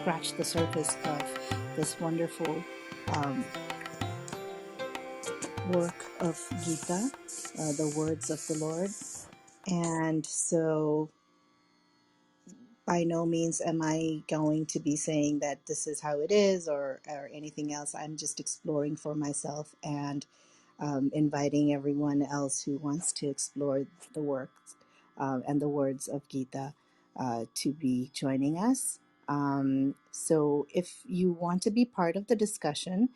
scratch the surface of this wonderful um, work of Gita, the words of the Lord. And so by no means am I going to be saying that this is how it is or anything else. I'm just exploring for myself and inviting everyone else who wants to explore the works and the words of Gita to be joining us. So if you want to be part of the discussion,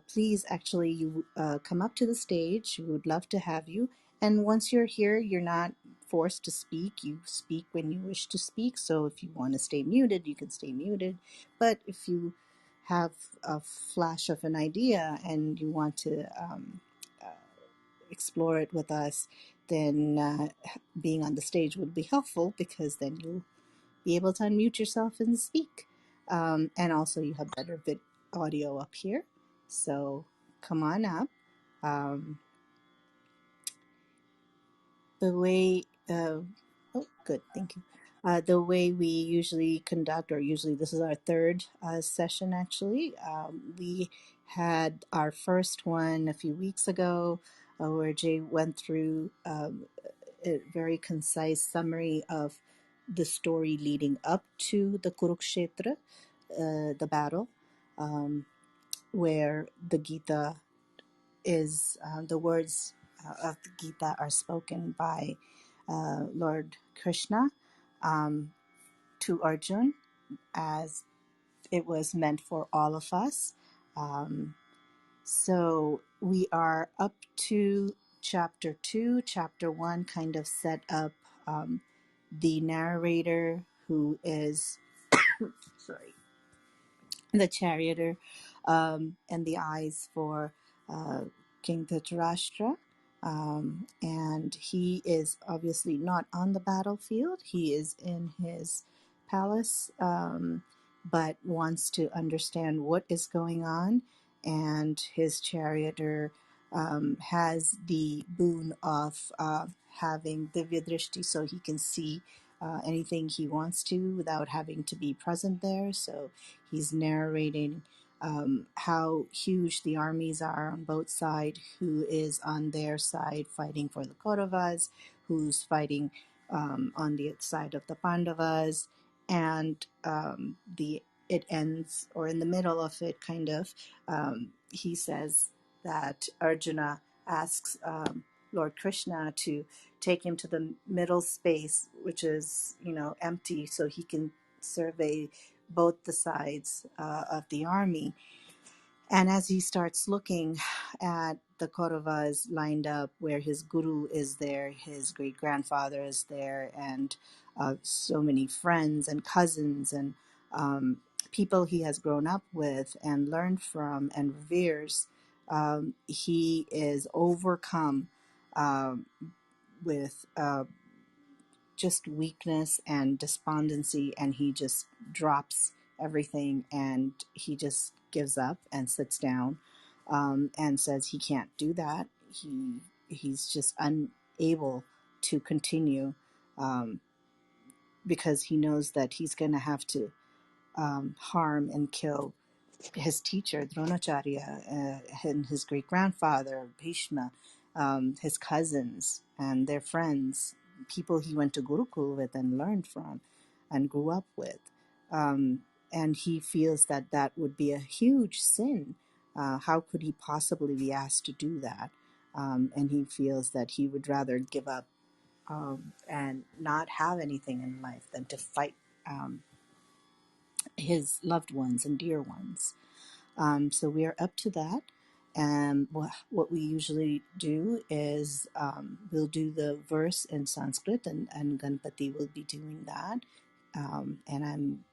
please actually you come up to the stage. We would love to have you. And once you're here, you're not forced to speak. You speak when you wish to speak. So if you want to stay muted, you can stay muted. But if you have a flash of an idea and you want to uh, explore it with us, then being on the stage would be helpful because then you'll be able to unmute yourself and speak. And also, you have better audio up here. So come on up. Um, the way oh good, thank you. The way we usually conduct, or usually this is our third session actually, we had our first one a few weeks ago where Jay went through a very concise summary of the story leading up to the Kurukshetra, the battle, where the Gita is the words of the Gita are spoken by Lord Krishna to Arjun as it was meant for all of us. Um, so we are up to chapter 2. Chapter 1 kind of set up the narrator who is, sorry, the charioteer, and the eyes for uh, King Dhritarashtra. And he is obviously not on the battlefield. He is in his palace, but wants to understand what is going on. And his charioteer has the boon of having Divya Drishti, so he can see anything he wants to without having to be present there. So he's narrating how huge the armies are on both sides, who is on their side fighting for the Kauravas, who's fighting on the side of the Pandavas, and the it ends, or in the middle of it, kind of, he says that Arjuna asks Lord Krishna to take him to the middle space, which is, empty, so he can survey both the sides of the army. And as he starts looking at the Kauravas lined up, where his guru is there, his great grandfather is there, and so many friends and cousins and people he has grown up with and learned from and reveres, he is overcome with just weakness and despondency, and he just drops everything and he just gives up and sits down, and says he can't do that. He's just unable to continue, because he knows that he's going to have to harm and kill his teacher Dronacharya, and his great grandfather Bhishma, his cousins and their friends, people he went to Gurukul with and learned from and grew up with. And he feels that that would be a huge sin. How could he possibly be asked to do that? And he feels that he would rather give up and not have anything in life than to fight his loved ones and dear ones. So we are up to that. And what we usually do is we'll do the verse in Sanskrit, and Ganpati will be doing that. And I'm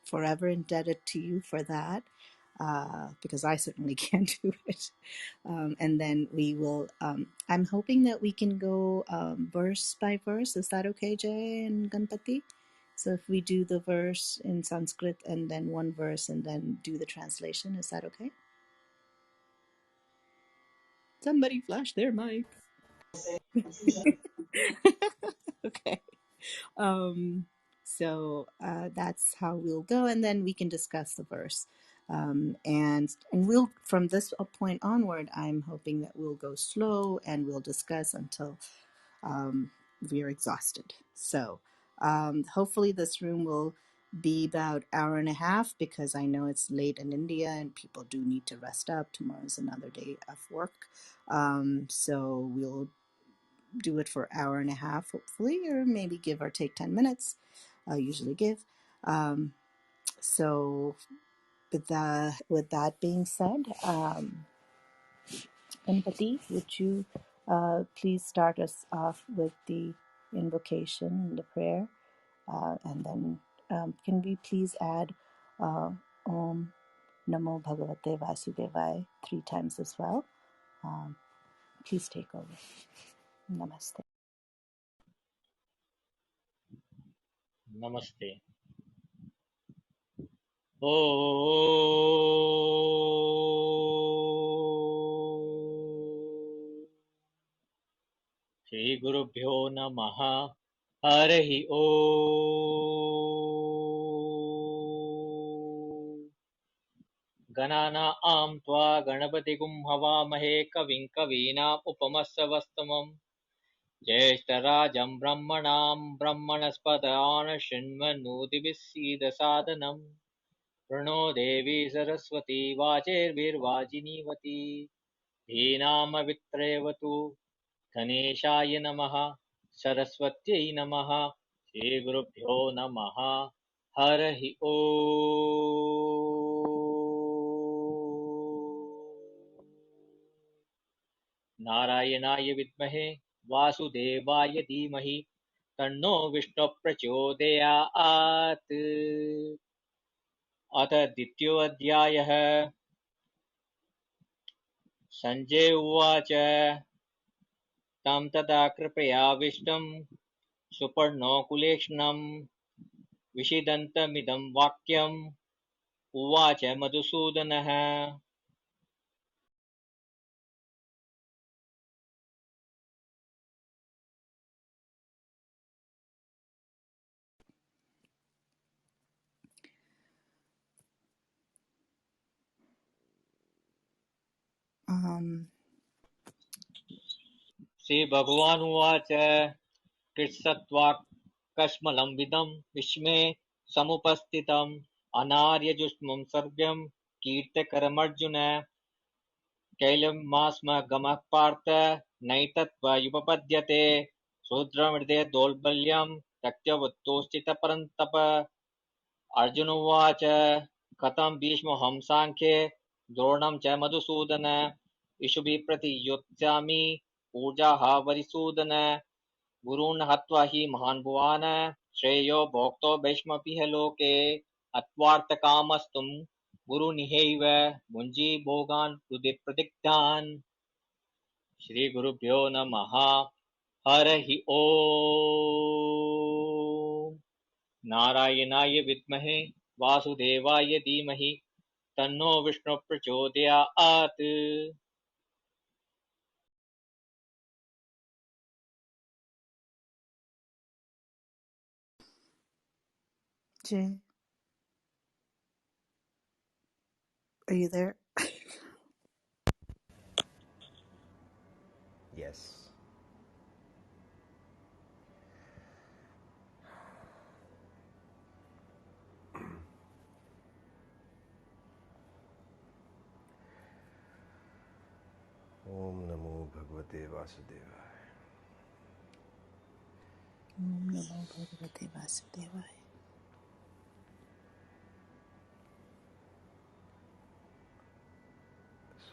forever indebted to you for that, because I certainly can't do it. And then we will, I'm hoping that we can go verse by verse. Is that okay, Jay and Ganpati? So if we do the verse in Sanskrit and then one verse and then do the translation, is that okay? Somebody flash their mic. Okay. Um, So that's how we'll go, and then we can discuss the verse. And we'll, from this point onward, I'm hoping that we'll go slow and we'll discuss until we're exhausted. So hopefully this room will be about hour and a half, because I know it's late in India and people do need to rest up. Tomorrow's another day of work. So we'll do it for hour and a half, hopefully, or maybe give or take 10 minutes. I usually give. So with that being said, Empathy, would you please start us off with the invocation and the prayer? And then can we please add Om Namo Bhagavate Vasudevaya 3 times as well? Um, please take over. Namaste. नमस्ते। ओ श्री गुरुभ्यो नमः। हरिः ओ गणानां त्वा गणपतिगुं हवामहे कविं कवीनाम् उपमश्रवस्तमम् ज्येष्ठराजं ब्रह्मणां ब्रह्मणस्पदान शृण्वन्नोतिभिः सीदसादनम् प्रणो देवी सरस्वती वाचेर्भिर्वाजिनीवती धीनामवित्रयवतु गणेशाय नमः सरस्वत्यै नमः श्रीगुरुभ्यो नमः हरिः नारायणाय विद्महे वासुदेवाय धीमहि तन्नो विष्णुः प्रचोदयात्। अथ द्वितीयोऽध्यायः। सञ्जय उवाच तं तदा कृपयाविष्टम् सुपर्णोऽकुलेक्षणम् विषीदन्तमिदं वाक्यम् उवाच मधुसूदनः। श्रीभगवानुवाच कृत्स्नत्वाकश्मलमिदं विस्मे समुपस्थितम् अनार्यजुष्मं सर्गं कीर्तकरमर्जुन कैलमास्म गमः पार्थ नैतत्त्वयुपपद्यते शूद्रमृते दौर्बल्यं त्यक्तवुत्तोषित परन्तप। अर्जुन उवाच कथं भीष्मोऽहं साङ्ख्ये द्रोणं च मधुसूदन इषुभिः प्रतियोत्स्यामि पूजाः वरिसूदन गुरून् हत्वा हि महान् भुवान् श्रेयो भोक्तो भीष्मपिह लोके हत्वार्थकामस्तुं गुरुनिहैव भुञ्जी भोगान् हृदि प्रदिग्धान्। श्रीगुरुभ्यो नमः। हरिः ओम्। नारायणाय विद्महे वासुदेवाय धीमहि तन्नो विष्णु प्रचोदयात्। Jay, are you there? Yes. Om Namo Bhagavate Vasudevaya. Om Namo Bhagavate Vasudevaya.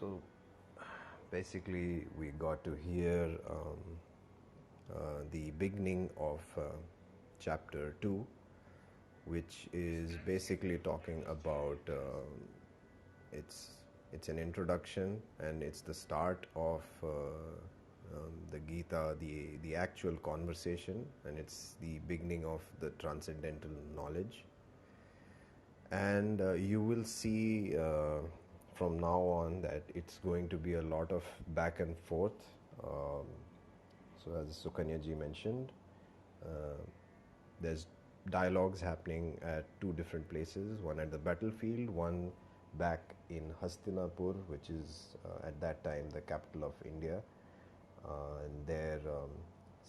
So basically, we got to hear the beginning of chapter 2, which is basically talking about it's it's an introduction and it's the start of the Gita, the actual conversation, and it's the beginning of the transcendental knowledge. And you will see from now on that it's going to be a lot of back and forth. So as Sukanya ji mentioned, there's dialogues happening at two different places, one at the battlefield, one back in Hastinapur, which is at that time the capital of India. And there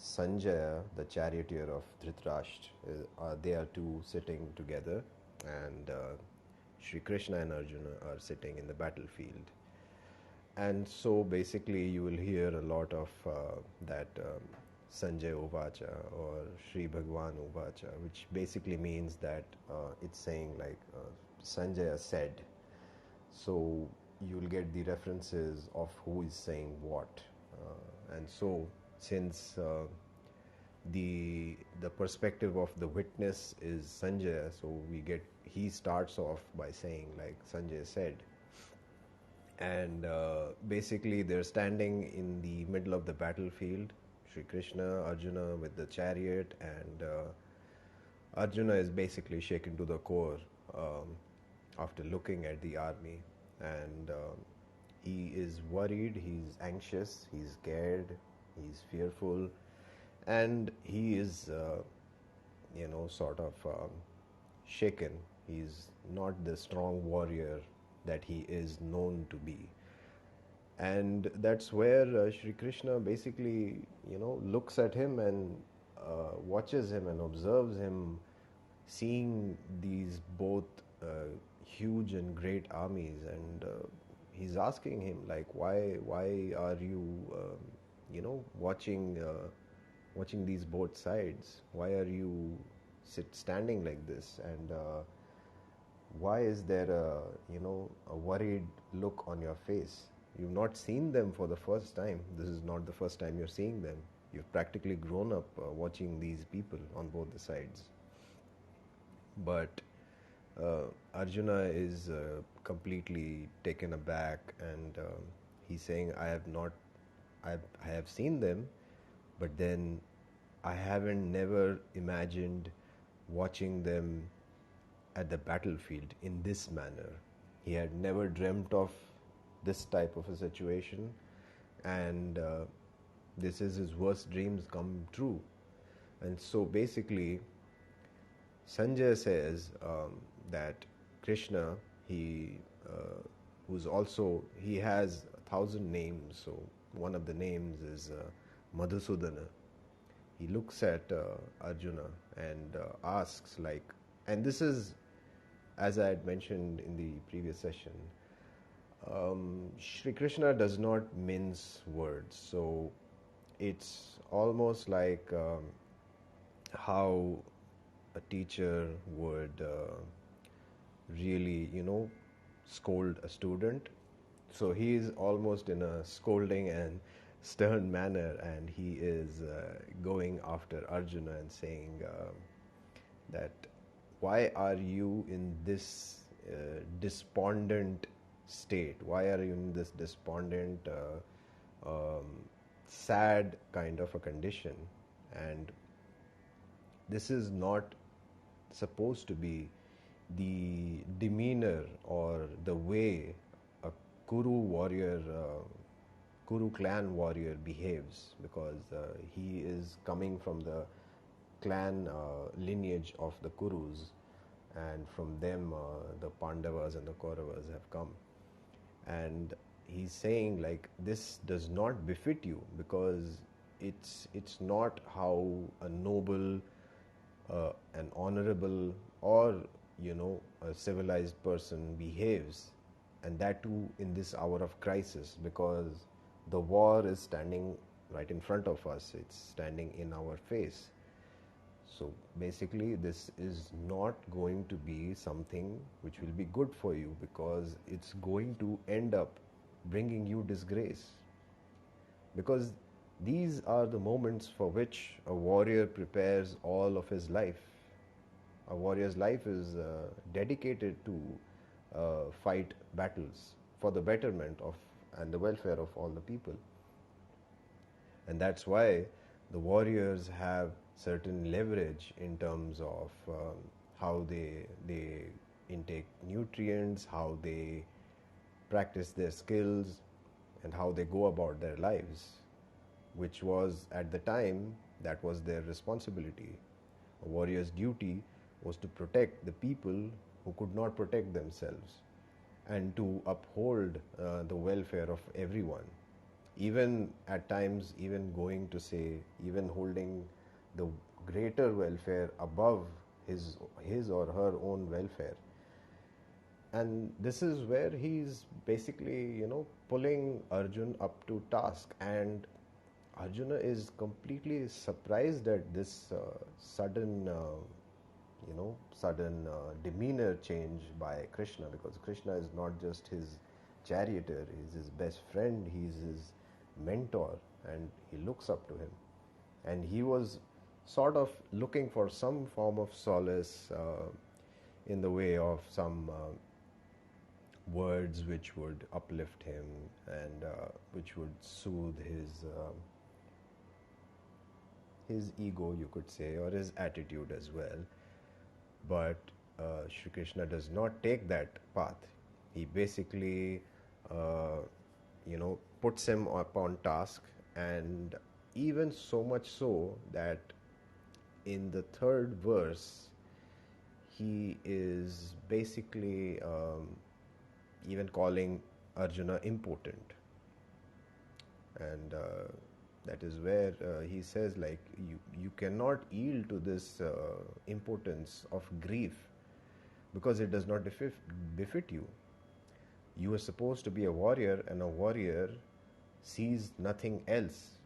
Sanjaya, the charioteer of Dhritarashtra, they are two sitting together, and Shri Krishna and Arjuna are sitting in the battlefield. And so basically you will hear a lot of that Sanjay Uvacha or Shri Bhagwan Uvacha, which basically means that it's saying like Sanjaya said. So you'll get the references of who is saying what. And so since the perspective of the witness is Sanjaya, so he starts off by saying like Sanjay said. And basically they're standing in the middle of the battlefield, Sri Krishna, Arjuna with the chariot, and Arjuna is basically shaken to the core after looking at the army, and he is worried, he's anxious, he's scared, he's fearful, and he is sort of shaken. He's not the strong warrior that he is known to be. And that's where Shri Krishna basically looks at him and watches him and observes him, seeing these both huge and great armies, and he's asking him like, why are you watching these both sides? Why are you standing like this? And why is there a worried look on your face? You've not seen them for the first time. This is not the first time you're seeing them. You've practically grown up watching these people on both the sides. But Arjuna is completely taken aback, and he's saying, I have seen them, but then I haven't never imagined watching them at the battlefield in this manner. He had never dreamt of this type of a situation, and this is his worst dreams come true. And so basically Sanjay says that Krishna, he has 1,000 names. So one of the names is Madhusudana. He looks at Arjuna and asks like, and this is, as I had mentioned in the previous session, Shri Krishna does not mince words. So it's almost like how a teacher would really, scold a student. So he is almost in a scolding and stern manner, and he is going after Arjuna and saying that why are you in this despondent state? Why are you in this despondent, sad kind of a condition? And this is not supposed to be the demeanor or the way a Kuru warrior, Kuru clan warrior behaves, because he is coming from the clan lineage of the Kurus, and from them the Pandavas and the Kauravas have come. And he's saying like, this does not befit you, because it's not how a noble, an honorable, or a civilized person behaves, and that too in this hour of crisis, because the war is standing right in front of us. It's standing in our face. So basically this is not going to be something which will be good for you, because it's going to end up bringing you disgrace. Because these are the moments for which a warrior prepares all of his life. A warrior's life is dedicated to fight battles for the betterment of and the welfare of all the people. And that's why the warriors have certain leverage in terms of how they intake nutrients, how they practice their skills, and how they go about their lives, which was at the time, that was their responsibility. A warrior's duty was to protect the people who could not protect themselves and to uphold the welfare of everyone. Even at times, even going to say, even holding the greater welfare above his or her own welfare. And this is where he's basically, pulling Arjun up to task. And Arjuna is completely surprised at this sudden demeanor change by Krishna, because Krishna is not just his charioteer, he's his best friend, he's his mentor, and he looks up to him. And he was sort of looking for some form of solace in the way of some words which would uplift him and which would soothe his ego, you could say, or his attitude as well. But Shri Krishna does not take that path. He basically, puts him upon task, and even so much so that in the third verse, he is basically even calling Arjuna impotent. And that is where he says, like, you cannot yield to this impotence of grief, because it does not befit you. You are supposed to be a warrior, and a warrior sees nothing else.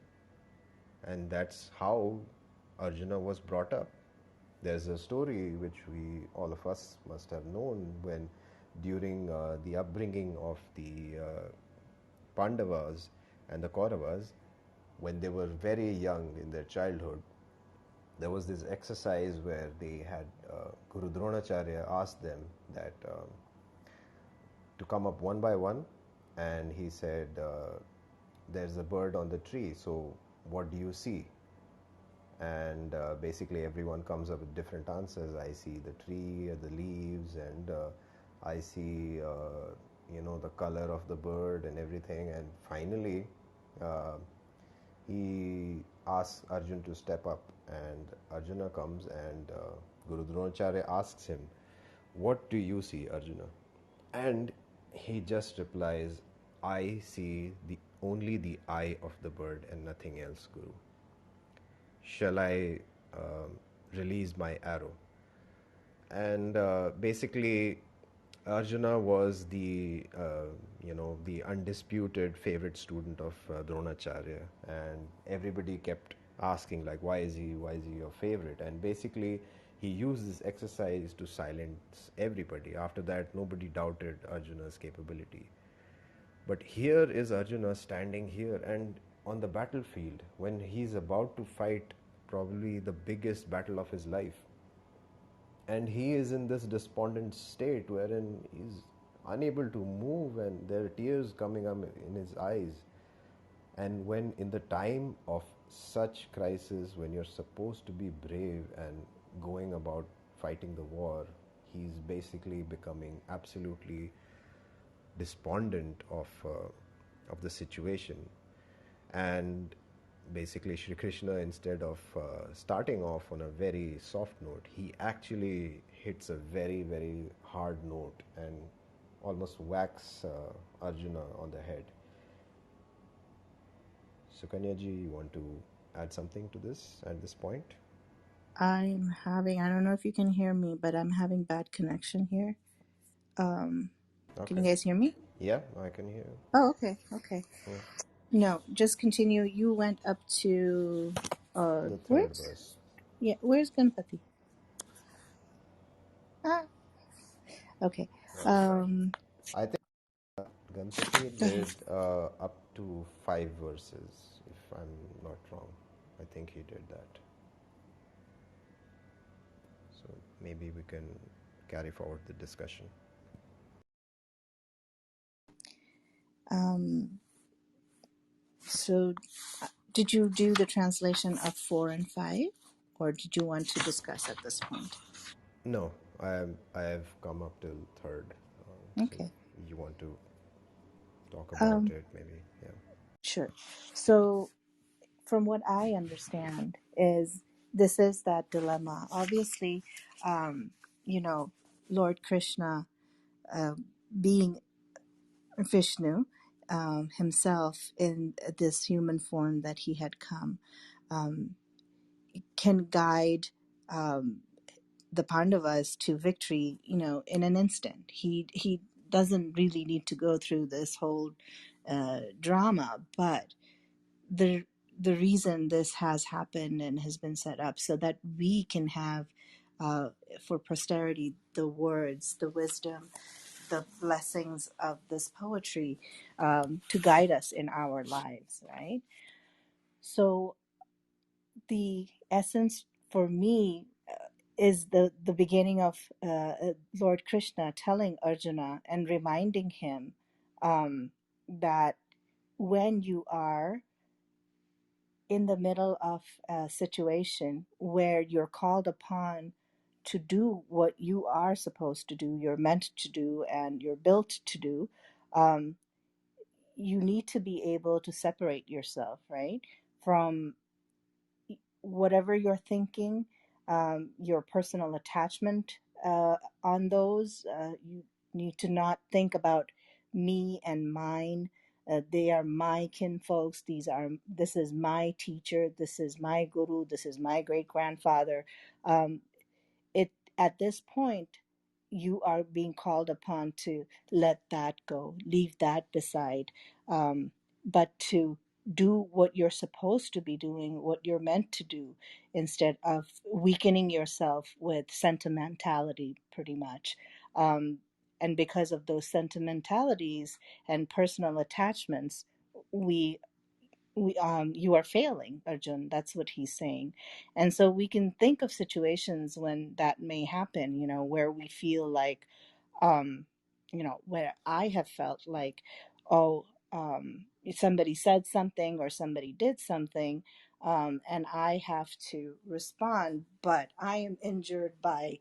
And that's how Arjuna was brought up. There's a story which all of us must have known, when during the upbringing of the Pandavas and the Kauravas, when they were very young in their childhood, there was this exercise where they had Guru Dronacharya asked them that to come up one by one, and he said, there's a bird on the tree, so what do you see? And basically everyone comes up with different answers. I see the tree, the leaves, and I see the color of the bird and everything. And finally he asks Arjun to step up, and Arjuna comes, and Guru Dronacharya asks him, what do you see, Arjuna? And he just replies, I see only the eye of the bird and nothing else, Guru. Shall I release my arrow? And basically Arjuna was the undisputed favorite student of Dronacharya, and everybody kept asking, like, why is he your favorite? And basically he used this exercise to silence everybody. After that, nobody doubted Arjuna's capability. But here is Arjuna standing here and on the battlefield when he's about to fight probably the biggest battle of his life. And he is in this despondent state wherein he's unable to move, and there are tears coming up in his eyes. And when in the time of such crisis, when you're supposed to be brave and going about fighting the war, he's basically becoming absolutely despondent of the situation. And basically Shri Krishna, instead of starting off on a very soft note, he actually hits a very, very hard note and almost whacks Arjuna on the head. Sukanyaji, you want to add something to this at this point? I don't know if you can hear me, but I'm having bad connection here. Can you Okay. guys hear me? Yeah, I can hear you. Oh, okay. Okay. Yeah. No, just continue. You went up to, The third where's, verse. yeah, where's Ganpati? Ah, okay. Right. Um, I think Ganpati go ahead. did up to 5 verses, if I'm not wrong. I think he did that. So maybe we can carry forward the discussion. Um, so did you do the translation of 4 and 5, or did you want to discuss at this point? No, I have come up till third. So Okay. you want to talk about Um, it, maybe? Yeah. sure. So from what I understand is this is that dilemma. Obviously, um, you know, Lord Krishna, being Vishnu himself in this human form that he had come, um, can guide the Pandavas to victory, in an instant. He doesn't really need to go through this whole drama, but the the reason this has happened and has been set up so that we can have for posterity the words, the wisdom, the blessings of this poetry to guide us in our lives, right? So the essence for me is the beginning of Lord Krishna telling Arjuna and reminding him that when you are in the middle of a situation where you're called upon to do what you are supposed to do, you're meant to do, and you're built to do, um, you need to be able to separate yourself, right, from whatever you're thinking, your personal attachment on those. You need to not think about me and mine. They are my kinfolks. This is my teacher. This is my guru. This is my great grandfather. Um, it At this point, you are being called upon to let that go, leave that beside, but to do what you're supposed to be doing, what you're meant to do, instead of weakening yourself with sentimentality, pretty much. And because of those sentimentalities and personal attachments, you are failing, Arjun. That's what he's saying. And so we can think of situations when that may happen, where we feel like, where I have felt like, oh, somebody said something or somebody did something, and I have to respond, but I am injured by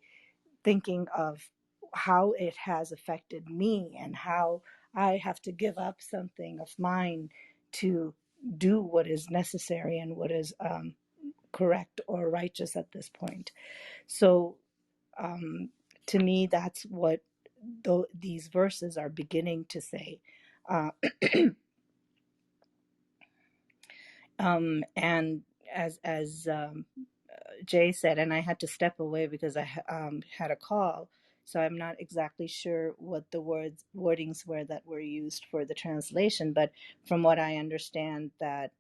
thinking of how it has affected me and how I have to give up something of mine to do what is necessary and what is correct or righteous at this point. So, to me, that's what these verses are beginning to say. Uh, and as Jay said, and I had to step away because I had a call, so I'm not exactly sure what the wordings were that were used for the translation. But from what I understand, that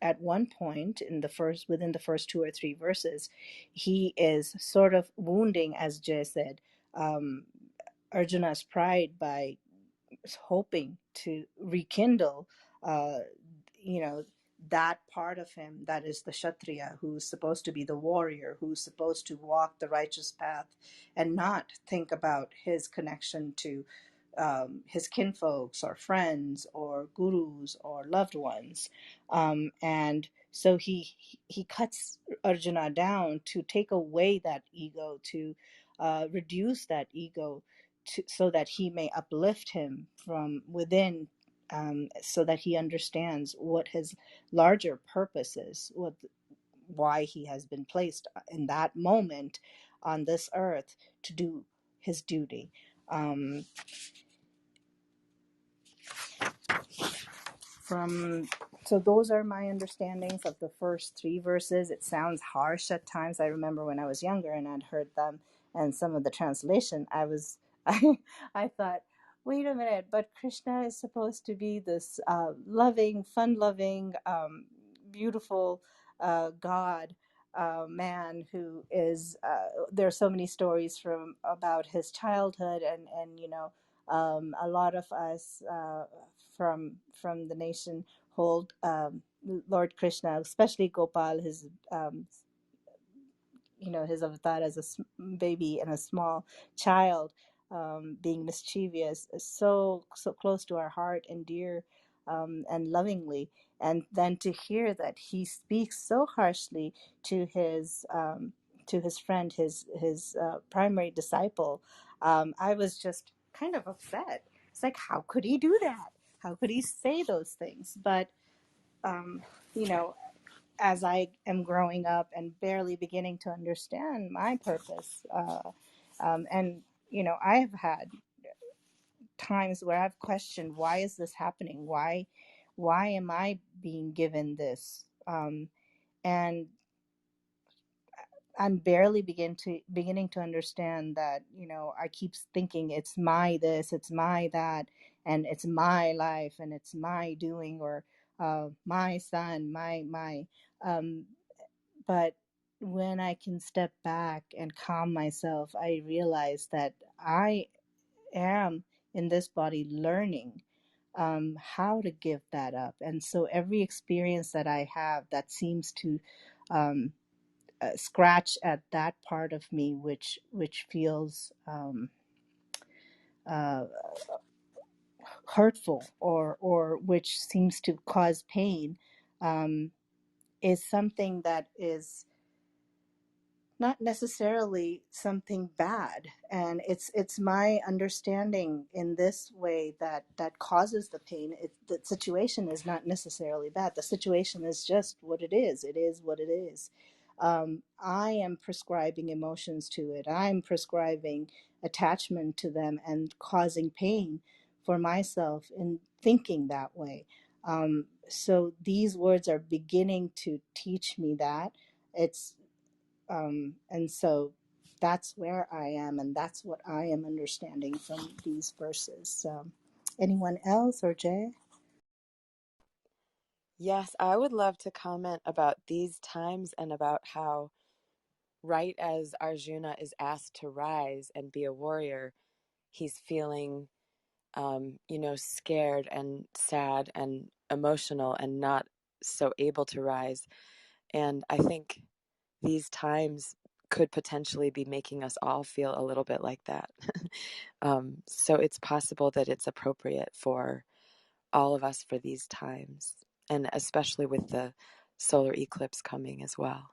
at one point within the first two or three verses, he is sort of wounding, as Jay said, um, Arjuna's pride by hoping to rekindle, uh, you know, that part of him that is the Kshatriya, who's supposed to be the warrior, who's supposed to walk the righteous path and not think about his connection to his kinfolks or friends or gurus or loved ones. And so he cuts Arjuna down to take away that ego, to reduce that ego, so that he may uplift him from within, so that he understands what his larger purpose is, why he has been placed in that moment on this earth to do his duty. Um, from So those are my understandings of the first three verses. It sounds harsh at times. I remember when I was younger and I'd heard them and some of the translation, I thought, wait a minute, but Krishna is supposed to be this loving, fun loving, beautiful God, man who is there are so many stories from about his childhood, and a lot of us from the nation hold Lord Krishna, especially Gopal, his avatar as baby and a small child, being mischievous, is so close to our heart and dear, and lovingly. And then to hear that he speaks so harshly to his friend, his primary disciple, I was just kind of upset. It's like, how could he do that? How could he say those things? But um, you know, as I am growing up and barely beginning to understand my purpose. And, you know, I've had times where I've questioned, why is this happening? Why am I being given this? And I'm barely beginning to understand that, you know, I keep thinking it's my this, it's my that, and it's my life, and it's my doing, or my son, my. Um, but when I can step back and calm myself, I realize that I am in this body learning how to give that up. And so every experience that I have that seems to um, scratch at that part of me which feels uh, hurtful, or which seems to cause pain, is something that is not necessarily something bad, and it's my understanding in this way that causes the pain. The situation is not necessarily bad. The situation is just what it is. It is what it is. I am prescribing emotions to it. I'm prescribing attachment to them and causing pain for myself in thinking that way. So these words are beginning to teach me that it's and so that's where I am, and that's what I am understanding from these verses. Anyone else, or Jay? Yes, I would love to comment about these times and about how, right as Arjuna is asked to rise and be a warrior, he's feeling, scared and sad and emotional and not so able to rise. And I think these times could potentially be making us all feel a little bit like that. So it's possible that it's appropriate for all of us for these times, and especially with the solar eclipse coming as well.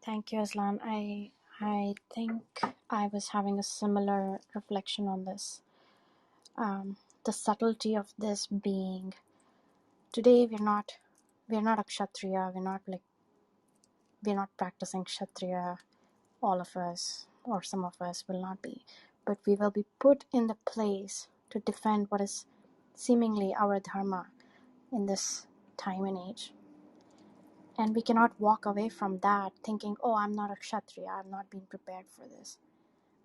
Thank you, Aslan. I think I was having a similar reflection on this. The subtlety of this being today we're not a kshatriya, we're not practicing kshatriya, all of us or some of us will not be, but we will be put in the place to defend what is seemingly our dharma in this time and age. And we cannot walk away from that thinking, oh, I'm not a kshatriya, I've not been prepared for this.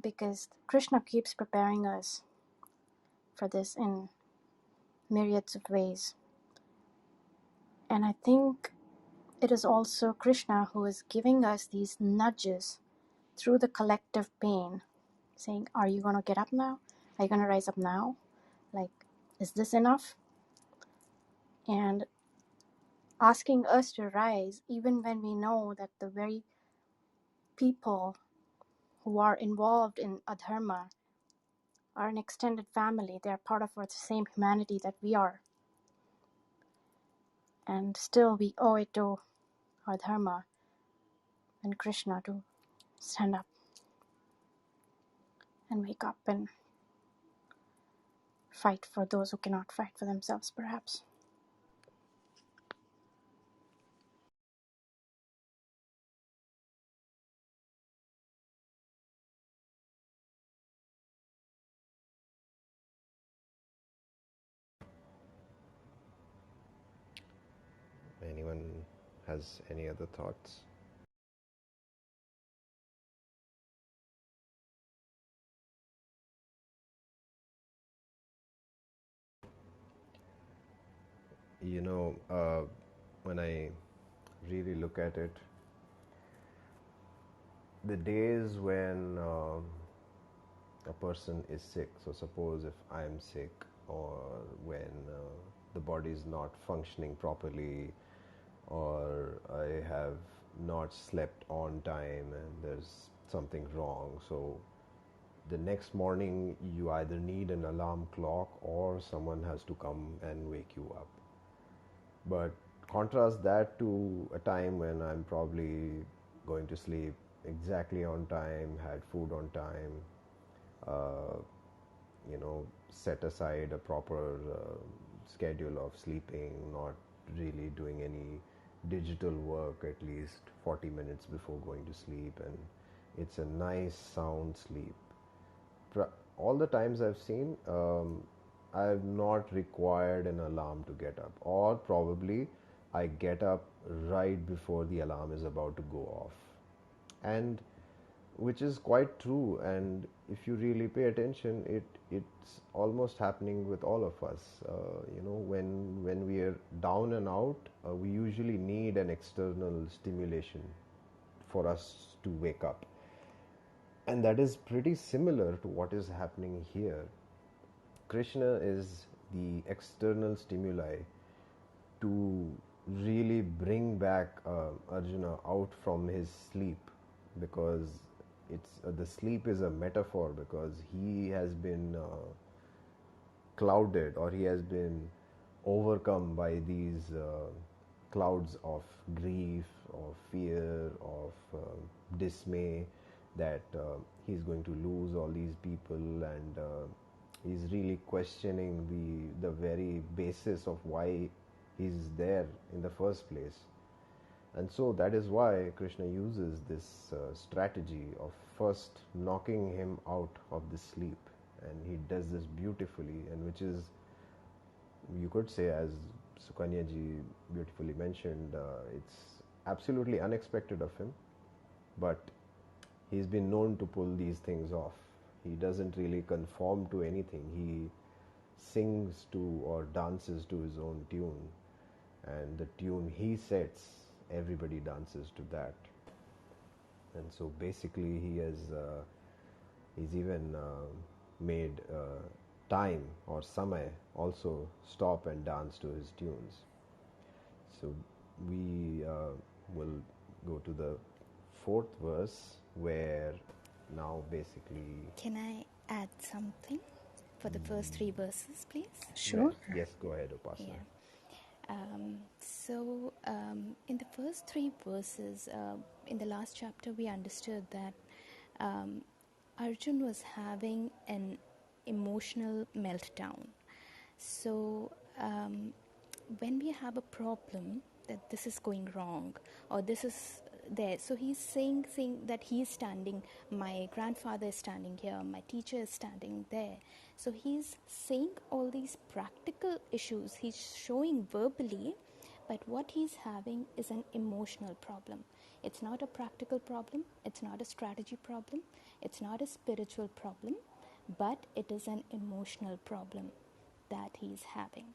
Because Krishna keeps preparing us for this in myriads of ways. And I think it is also Krishna who is giving us these nudges through the collective pain, saying, are you going to get up now? Are you going to rise up now? Like, is this enough? And asking us to rise even when we know that the very people who are involved in adharma are an extended family. They are part of the same humanity that we are. And still we owe it to our dharma and Krishna to stand up and wake up and fight for those who cannot fight for themselves, perhaps. Anyone has any other thoughts? You know, when I really look at it, the days when a person is sick, so suppose if I'm sick, or when the body is not functioning properly, or I have not slept on time and there's something wrong, so the next morning you either need an alarm clock or someone has to come and wake you up. But contrast that to a time when I'm probably going to sleep exactly on time, had food on time, uh, set aside a proper schedule of sleeping, not really doing any digital work at least 40 minutes before going to sleep, and it's a nice sound sleep. All the times I've seen, I've not required an alarm to get up, or probably I get up right before the alarm is about to go off, and which is quite true. And if you really pay attention, it's almost happening with all of us. When we are down and out, we usually need an external stimulation for us to wake up, and that is pretty similar to what is happening here. Krishna is the external stimuli to really bring back Arjuna out from his sleep, because it's the sleep is a metaphor, because he has been clouded, or he has been overcome by these clouds of grief, of fear, of dismay, that he's going to lose all these people, and he's really questioning the very basis of why he's there in the first place. And so that is why Krishna uses this strategy of first knocking him out of the sleep, and he does this beautifully, and which is, you could say, as Sukanya ji beautifully mentioned, it's absolutely unexpected of him, but he's been known to pull these things off. He doesn't really conform to anything. He sings to or dances to his own tune, and the tune he sets, everybody dances to that. And so basically he's even made time or samay also stop and dance to his tunes. So we will go to the fourth verse, where now basically... Can I add something for the first three verses, please? Sure. Yes, go ahead, Upasana. Yeah. In the first three verses, in the last chapter, we understood that Arjun was having an emotional meltdown. So, when we have a problem that this is going wrong or this is there, so he's saying that he is standing, my grandfather is standing here, my teacher is standing there. So he's saying all these practical issues, he's showing verbally, but what he's having is an emotional problem. It's not a practical problem, it's not a strategy problem, it's not a spiritual problem, but it is an emotional problem that he's having.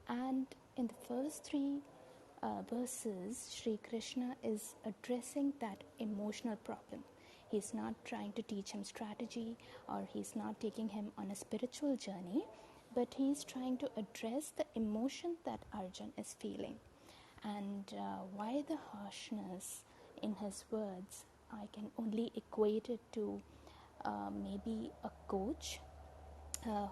And in the first three verses, Sri Krishna is addressing that emotional problem. He's not trying to teach him strategy, or he's not taking him on a spiritual journey, but he's trying to address the emotion that Arjun is feeling. And why the harshness in his words, I can only equate it to maybe a coach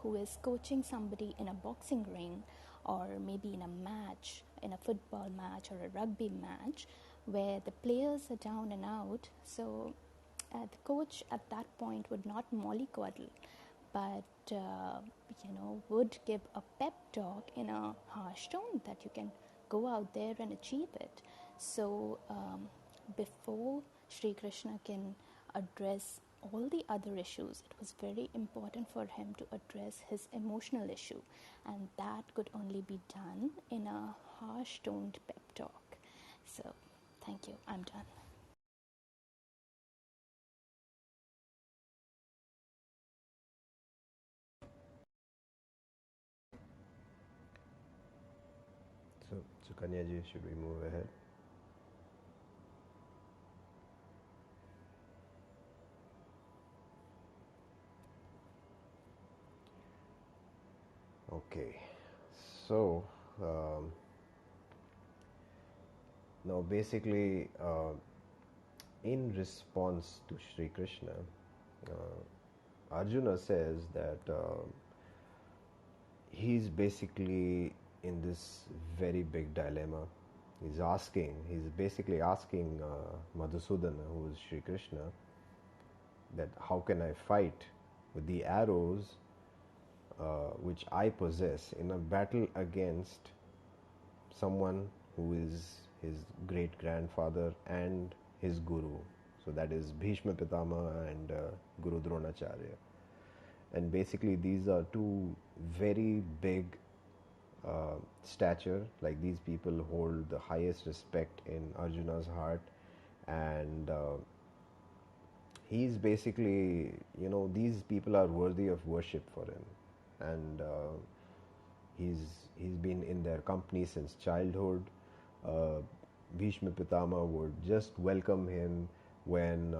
who is coaching somebody in a boxing ring, or maybe in a match, in a football match or a rugby match, where the players are down and out. So the coach at that point would not mollycoddle, but would give a pep talk in a harsh tone that you can go out there and achieve it. So before Sri Krishna can address all the other issues, it was very important for him to address his emotional issue, and that could only be done in a harsh toned pep talk. So thank you, I'm done. So Sukanya ji, should we move ahead? Okay, so now basically in response to Sri Krishna, Arjuna says that he's basically in this very big dilemma. He's basically asking Madhusudana, who is Sri Krishna, that how can I fight with the arrows which I possess in a battle against someone who is his great grandfather and his guru. So that is Bhishma Pitama and Guru Dronacharya. And basically, these are two very big stature. Like, these people hold the highest respect in Arjuna's heart, and he's basically, these people are worthy of worship for him, and he's been in their company since childhood. Uh, Bhishma Pitama would just welcome him when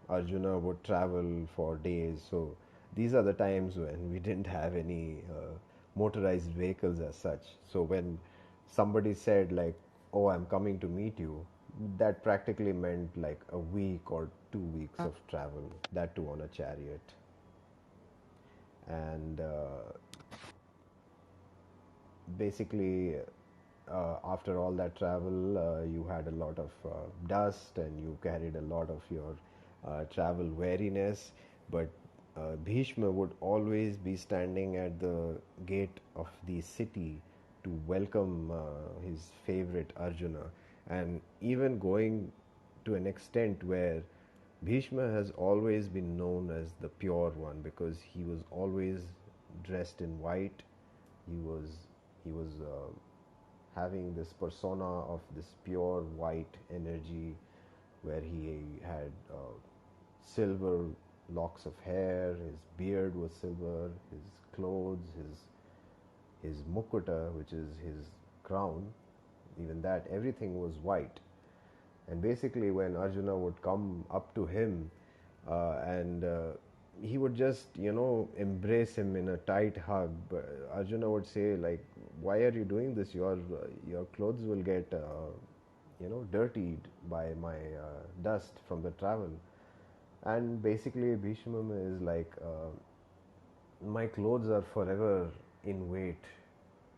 Arjuna would travel for days. So these are the times when we didn't have any motorized vehicles as such. So when somebody said like, "Oh, I'm coming to meet you," that practically meant like a week or 2 weeks of travel, that too on a chariot. And basically, after all that travel, you had a lot of dust and you carried a lot of your travel weariness. But Bhishma would always be standing at the gate of the city to welcome his favorite Arjuna, and even going to an extent where Bhishma has always been known as the pure one, because he was always dressed in white. He was having this persona of this pure white energy, where he had silver locks of hair, his beard was silver, his clothes, his mukuta, which is his crown, even that, everything was white. And basically, when Arjuna would come up to him and he would just, embrace him in a tight hug, but Arjuna would say, like, "Why are you doing this? Your clothes will get, dirtied by my dust from the travel." And basically, Bhishma is like, "My clothes are forever in wait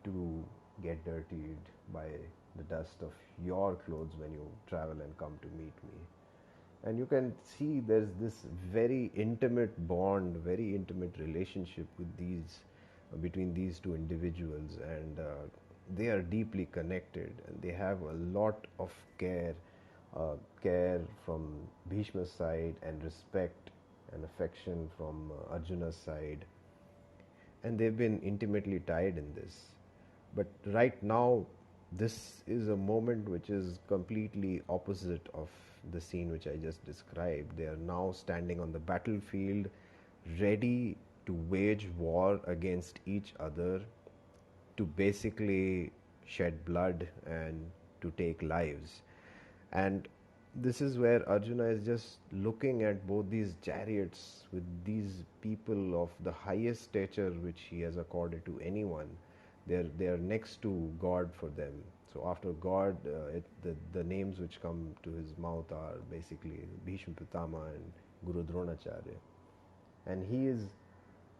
to get dirtied by the dust of your clothes when you travel and come to meet me." And you can see there's this very intimate bond, very intimate relationship with these between these two individuals, and they are deeply connected, and they have a lot of care from Bhishma's side, and respect and affection from Arjuna's side, and they've been intimately tied in this. But right now, this is a moment which is completely opposite of the scene which I just described. They are now standing on the battlefield, ready to wage war against each other, to basically shed blood and to take lives. And this is where Arjuna is just looking at both these chariots with these people of the highest stature which he has accorded to anyone. They are next to God for them. So after God, the names which come to his mouth are basically Bhishma Pitama and Guru Dronacharya. And he is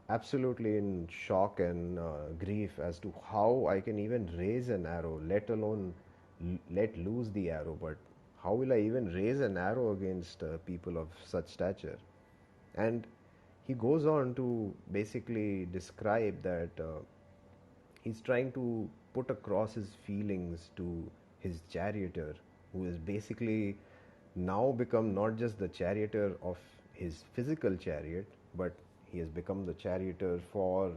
absolutely in shock and grief as to how I can even raise an arrow, let alone let loose the arrow. But how will I even raise an arrow against people of such stature? And he goes on to basically describe that he's trying to put across his feelings to his charioteer, who is basically now become not just the charioteer of his physical chariot, but he has become the charioteer for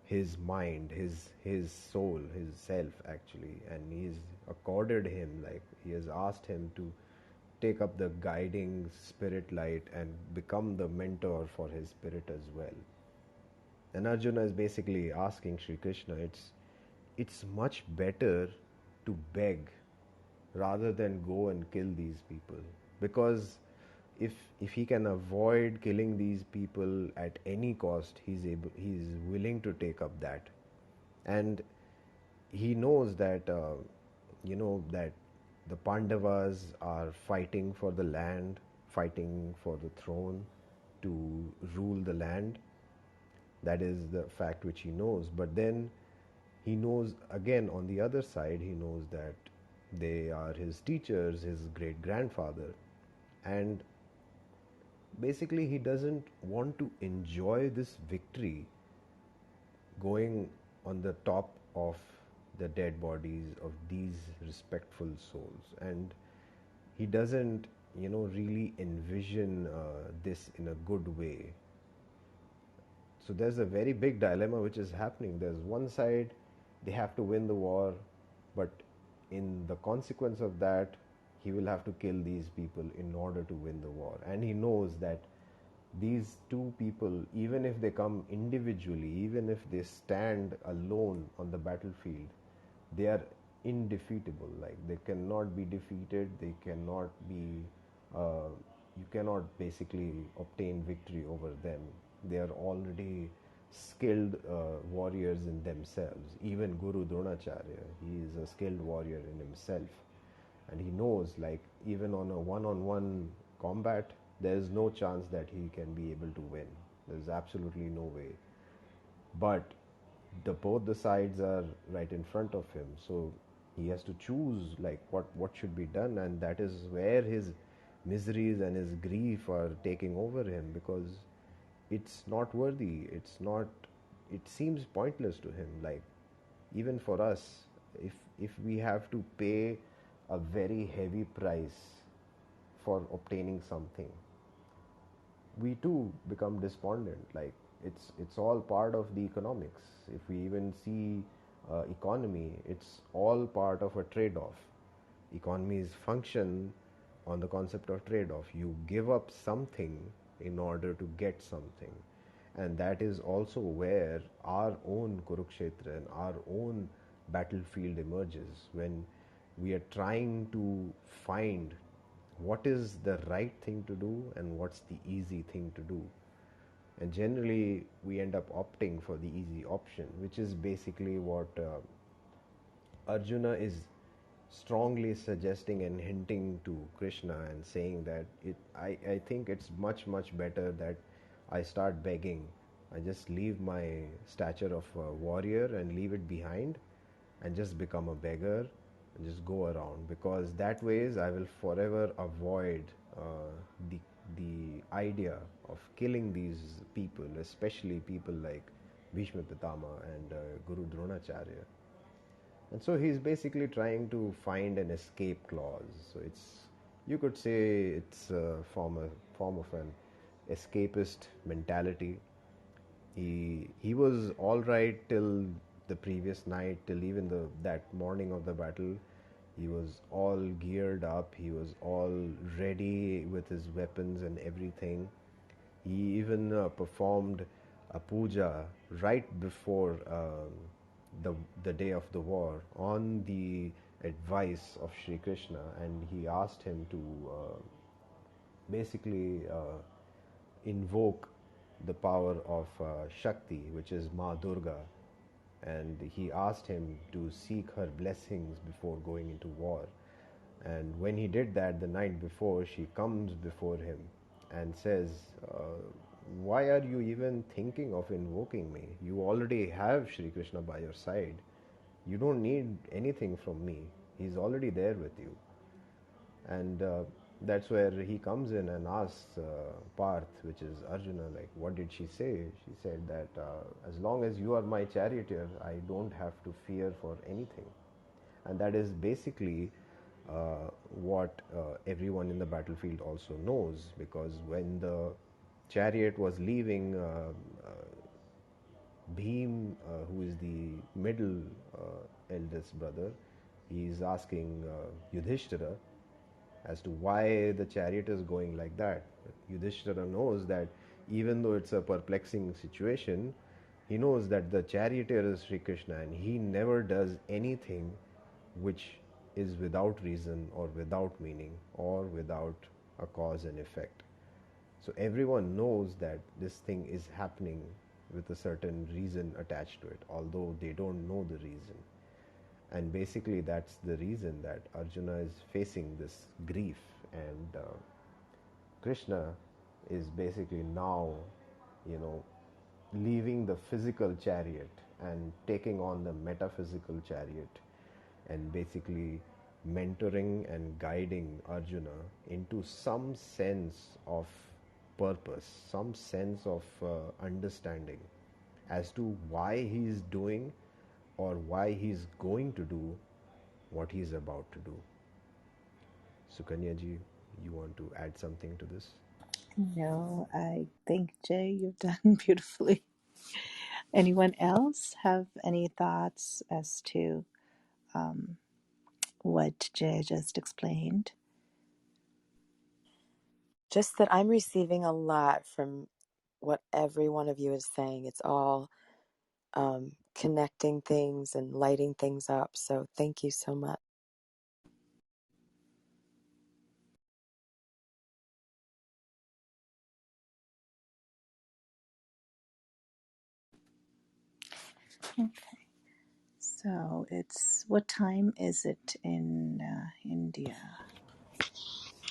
his mind, his soul, his self, actually. And he's accorded him, like, he has asked him to take up the guiding spirit light and become the mentor for his spirit as well. And Arjuna is basically asking Sri Krishna, it's much better to beg rather than go and kill these people, because if he can avoid killing these people at any cost, he's willing to take up that. And he knows that that the Pandavas are fighting for the land, fighting for the throne, to rule the land. That is the fact which he knows. But then he knows, again, on the other side, he knows that they are his teachers, his great grandfather. And basically, he doesn't want to enjoy this victory going on the top of the dead bodies of these respectful souls. And he doesn't, really envision this in a good way. So there's a very big dilemma which is happening. There's one side, they have to win the war, but in the consequence of that, he will have to kill these people in order to win the war. And he knows that these two people, even if they come individually, even if they stand alone on the battlefield, they are indefeatable. Like, they cannot be defeated, they cannot be you cannot basically obtain victory over them. They are already skilled warriors in themselves. Even Guru Dronacharya, he is a skilled warrior in himself, and he knows, like, even on a one-on-one combat, there is no chance that he can be able to win. There's absolutely no way. But both the sides are right in front of him, so he has to choose, like, what should be done. And that is where his miseries and his grief are taking over him, because it's not worthy, it seems pointless to him. Like, even for us, if we have to pay a very heavy price for obtaining something, we too become despondent. Like, it's all part of the economics. If we even see economy, it's all part of a trade-off. Economies function on the concept of trade-off. You give up something in order to get something. And that is also where our own Kurukshetra and our own battlefield emerges, when we are trying to find what is the right thing to do and what's the easy thing to do. And generally, we end up opting for the easy option, which is basically what Arjuna is strongly suggesting and hinting to Krishna, and saying that I think it's much, much better that I start begging. I just leave my stature of a warrior and leave it behind, and just become a beggar and just go around, because that ways I will forever avoid the idea of killing these people, especially people like Bhishma Pitama and Guru Dronacharya. And so he's basically trying to find an escape clause. So you could say it's a form of an escapist mentality. He was all right till the previous night, till even that morning of the battle. He was all geared up. He was all ready with his weapons and everything. He even performed a puja right before the day of the war, on the advice of Sri Krishna, and he asked him to basically invoke the power of Shakti, which is Ma Durga, and he asked him to seek her blessings before going into war. And when he did that the night before, she comes before him and says, why are you even thinking of invoking me? You already have Shri Krishna by your side. You don't need anything from me. He's already there with you. And that's where he comes in and asks Parth, which is Arjuna, like, what did she say? She said that as long as you are my charioteer, I don't have to fear for anything. And that is basically what everyone in the battlefield also knows, because when the chariot was leaving, Bhim, who is the middle eldest brother, he is asking Yudhishthira as to why the chariot is going like that. Yudhishthira knows that even though it's a perplexing situation, he knows that the charioteer is Sri Krishna, and he never does anything which is without reason or without meaning or without a cause and effect. So everyone knows that this thing is happening with a certain reason attached to it, although they don't know the reason. And basically that's the reason that Arjuna is facing this grief, and Krishna is basically now, leaving the physical chariot and taking on the metaphysical chariot, and basically mentoring and guiding Arjuna into some sense of purpose, some sense of understanding. as to why he's doing or why he's going to do what he's about to do. Sukanya ji, you want to add something to this? No, I think, Jay, you've done beautifully. Anyone else have any thoughts as to what Jay just explained? Just that I'm receiving a lot from what every one of you is saying. It's all connecting things and lighting things up. So thank you so much. So it's, what time is it in India?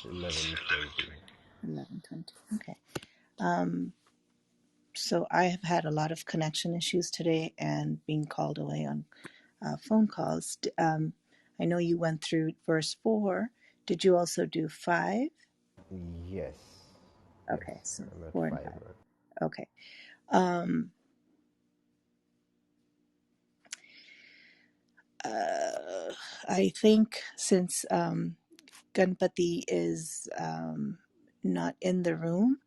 11:20. 11:20. Okay. So I have had a lot of connection issues today and being called away on phone calls. I know you went through verse 4. Did you also do 5? Yes, yes, Okay, so I'm at 4 and 5. 5. Okay. Um, I think since Ganpati is not in the room,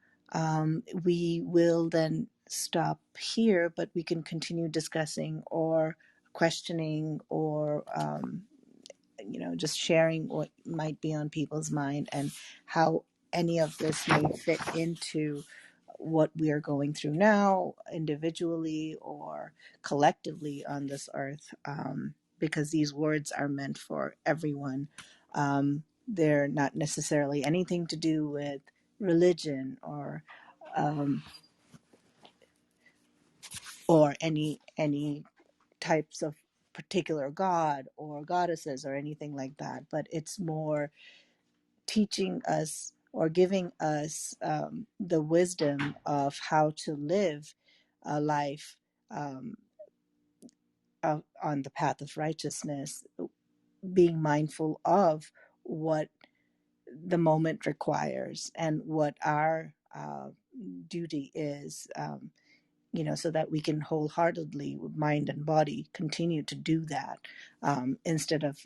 we will then stop here, but we can continue discussing or questioning or just sharing what might be on people's mind and how any of this may fit into what we are going through now, individually or collectively on this earth, because these words are meant for everyone. They're not necessarily anything to do with religion um, or any types of particular god or goddesses or anything like that, but it's more teaching us or giving us the wisdom of how to live a life um, on the path of righteousness, being mindful of what the moment requires and what our duty is, so that we can wholeheartedly, with mind and body, continue to do that instead of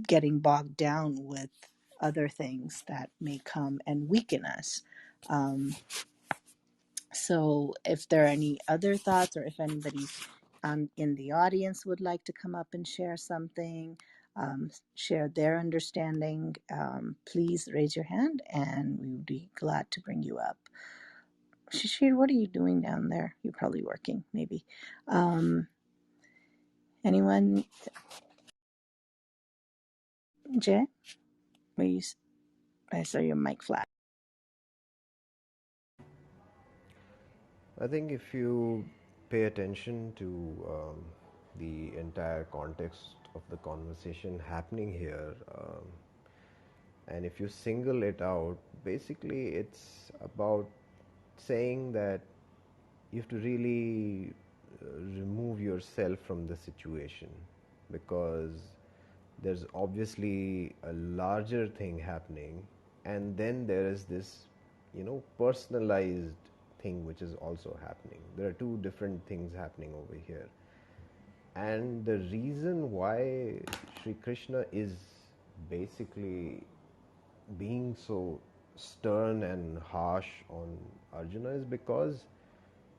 getting bogged down with other things that may come and weaken us. Um, so, if there are any other thoughts, or if anybody in the audience would like to come up and share something, share their understanding, please raise your hand and we would be glad to bring you up. Shishir, what are you doing down there? You're probably working, maybe. Anyone? Jay? Were you, I saw your mic flash. I think if you pay attention to the entire context of the conversation happening here, and if you single it out, basically it's about saying that you have to really remove yourself from the situation, because there's obviously a larger thing happening, and then there is this personalized thing which is also happening. There are two different things happening over here, and the reason why Sri Krishna is basically being so stern and harsh on Arjuna is because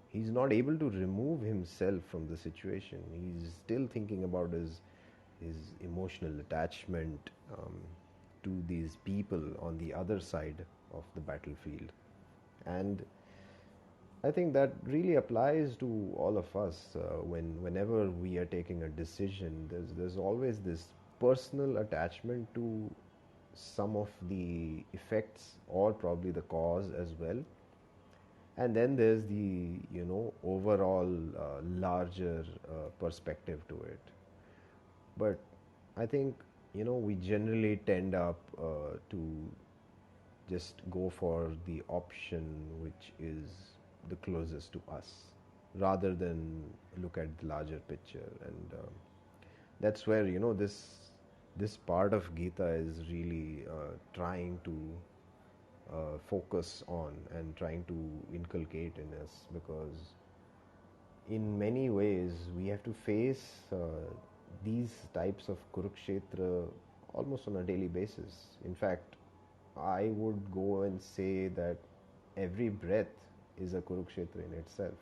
he's not able to remove himself from the situation. He's still thinking about his emotional attachment to these people on the other side of the battlefield. And I think that really applies to all of us. Whenever we are taking a decision, there's always this personal attachment to some of the effects or probably the cause as well, and then there's the overall larger perspective to it. But I think we generally tend up to just go for the option which is the closest to us, rather than look at the larger picture. And that's where this part of Gita is really trying to focus on and trying to inculcate in us, because in many ways, we have to face these types of Kurukshetra almost on a daily basis. In fact, I would go and say that every breath is a Kurukshetra in itself,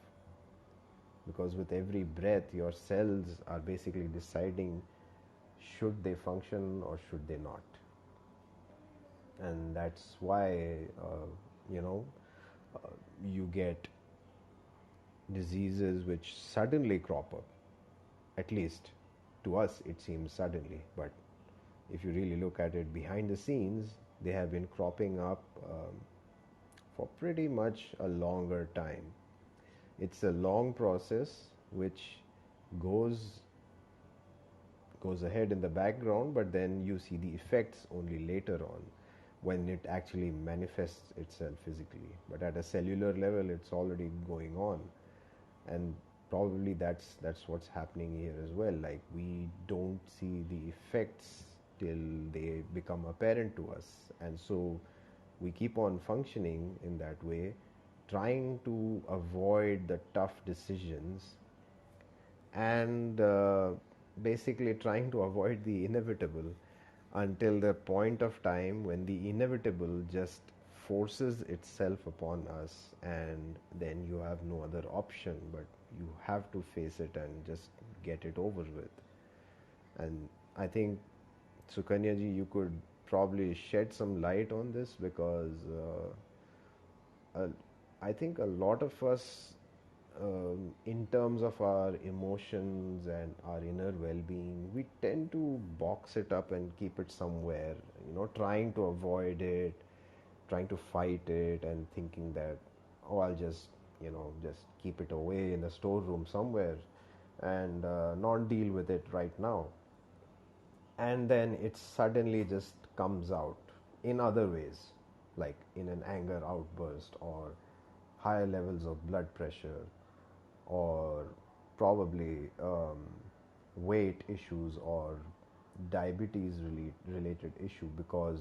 because with every breath, your cells are basically deciding should they function or should they not. And that's why, you know, you get diseases which suddenly crop up. At least to us, it seems suddenly, but if you really look at it behind the scenes, they have been cropping up for pretty much a longer time. It's a long process which goes goes ahead in the background, but then you see the effects only later on when it actually manifests itself physically. But at a cellular level, it's already going on, and probably that's what's happening here as well. Like, we don't see the effects till they become apparent to us, and so we keep on functioning in that way, trying to avoid the tough decisions and basically trying to avoid the inevitable until the point of time when the inevitable just forces itself upon us, and then you have no other option but you have to face it and just get it over with. And I think, Sukanya ji, you could probably shed some light on this, because I think a lot of us, in terms of our emotions and our inner well-being, we tend to box it up and keep it somewhere, trying to avoid it, trying to fight it, and thinking that, oh, I'll just keep it away in a storeroom somewhere and not deal with it right now. And then it suddenly just comes out in other ways, like in an anger outburst, or higher levels of blood pressure, or probably weight issues, or diabetes related issue, because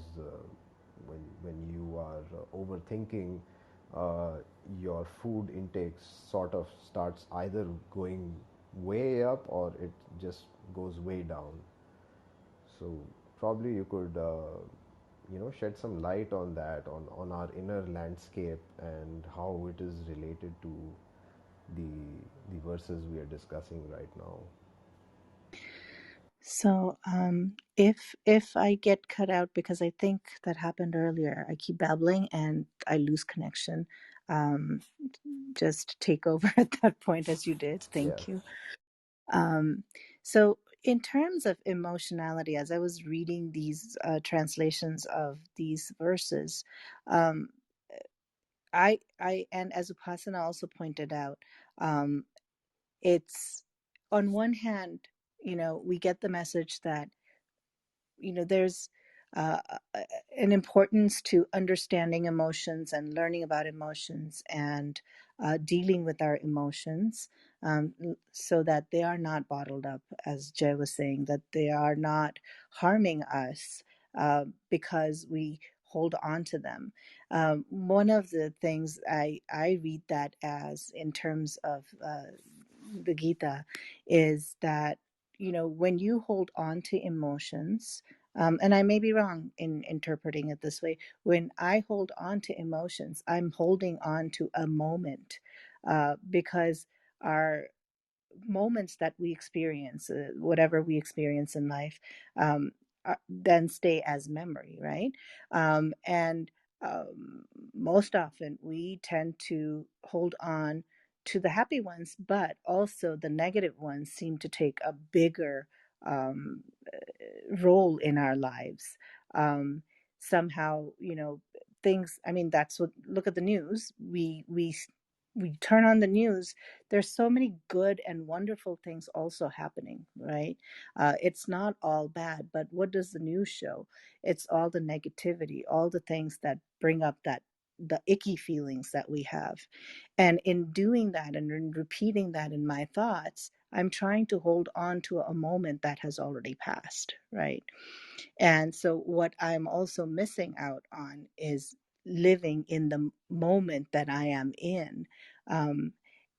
when you are overthinking, uh, your food intake sort of starts either going way up or it just goes way down. So probably you could shed some light on that, on our inner landscape and how it is related to the the verses we are discussing right now. So, if I get cut out, because I think that happened earlier, I keep babbling and I lose connection. Um, just take over at that point as you did. Yes. Thank you. So, in terms of emotionality, as I was reading these translations of these verses, um, and as Upasana also pointed out, um, it's on one hand, we get the message that there's uh, an importance to understanding emotions and learning about emotions and dealing with our emotions, so that they are not bottled up, as Jay was saying, that they are not harming us because we hold on to them. One of the things I read that as, in terms of the Gita, is that when you hold on to emotions, and I may be wrong in interpreting it this way, when I hold on to emotions, I'm holding on to a moment, because our moments that we experience, whatever we experience in life, then stay as memory, right? And most often we tend to hold on to the happy ones, but also the negative ones seem to take a bigger um, role in our lives. Somehow, things. I mean, that's what. Look at the news. We turn on the news. There's so many good and wonderful things also happening, right? It's not all bad, but what does the news show? It's all the negativity, all the things that bring up the icky feelings that we have. And in doing that and in repeating that in my thoughts, I'm trying to hold on to a moment that has already passed, right? And so what I'm also missing out on is living in the moment that I am in. Um,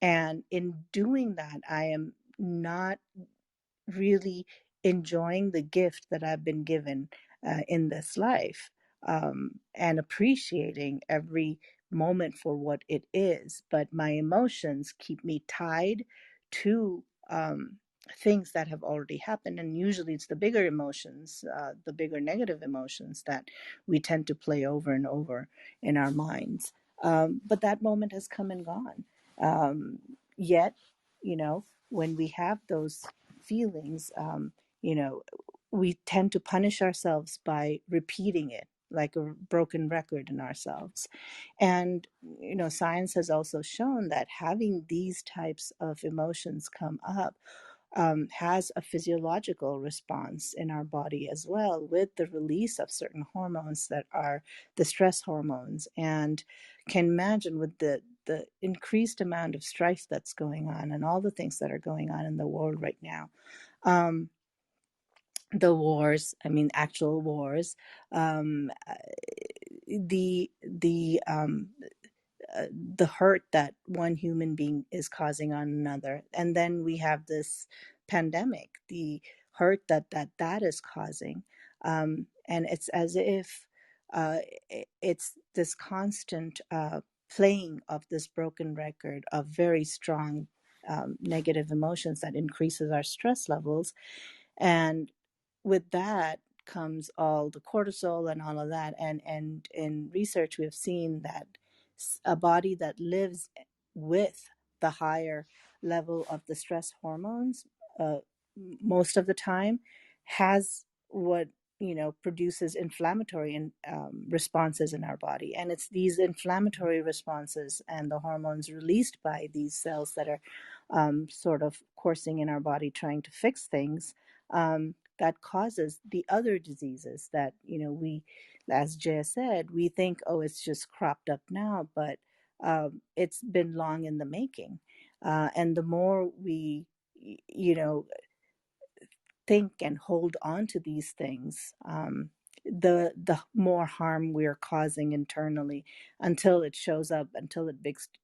And in doing that, I am not really enjoying the gift that I've been given in this life, and appreciating every moment for what it is. But my emotions keep me tied to things that have already happened. And usually it's the bigger emotions, the bigger negative emotions that we tend to play over and over in our minds. But that moment has come and gone. Yet, you know, when we have those feelings, you know, we tend to punish ourselves by repeating it like a broken record in ourselves. And, you know, science has also shown that having these types of emotions come up has a physiological response in our body as well, with the release of certain hormones that are the stress hormones. And can imagine with the increased amount of strife that's going on and all the things that are going on in the world right now. Um, the wars, I mean, actual wars, the hurt that one human being is causing on another, and then we have this pandemic, the hurt that is causing, and it's as if it's this constant playing of this broken record of very strong negative emotions that increases our stress levels. And with that comes all the cortisol and all of that. And in research, we have seen that a body that lives with the higher level of the stress hormones, uh, most of the time, has what, you know, produces inflammatory responses in our body. And it's these inflammatory responses and the hormones released by these cells that are sort of coursing in our body trying to fix things, that causes the other diseases that, you know, we, as Jaya said, we think, oh, it's just cropped up now, but it's been long in the making. And the more we, you know, think and hold on to these things, the more harm we're causing internally, until it shows up, until it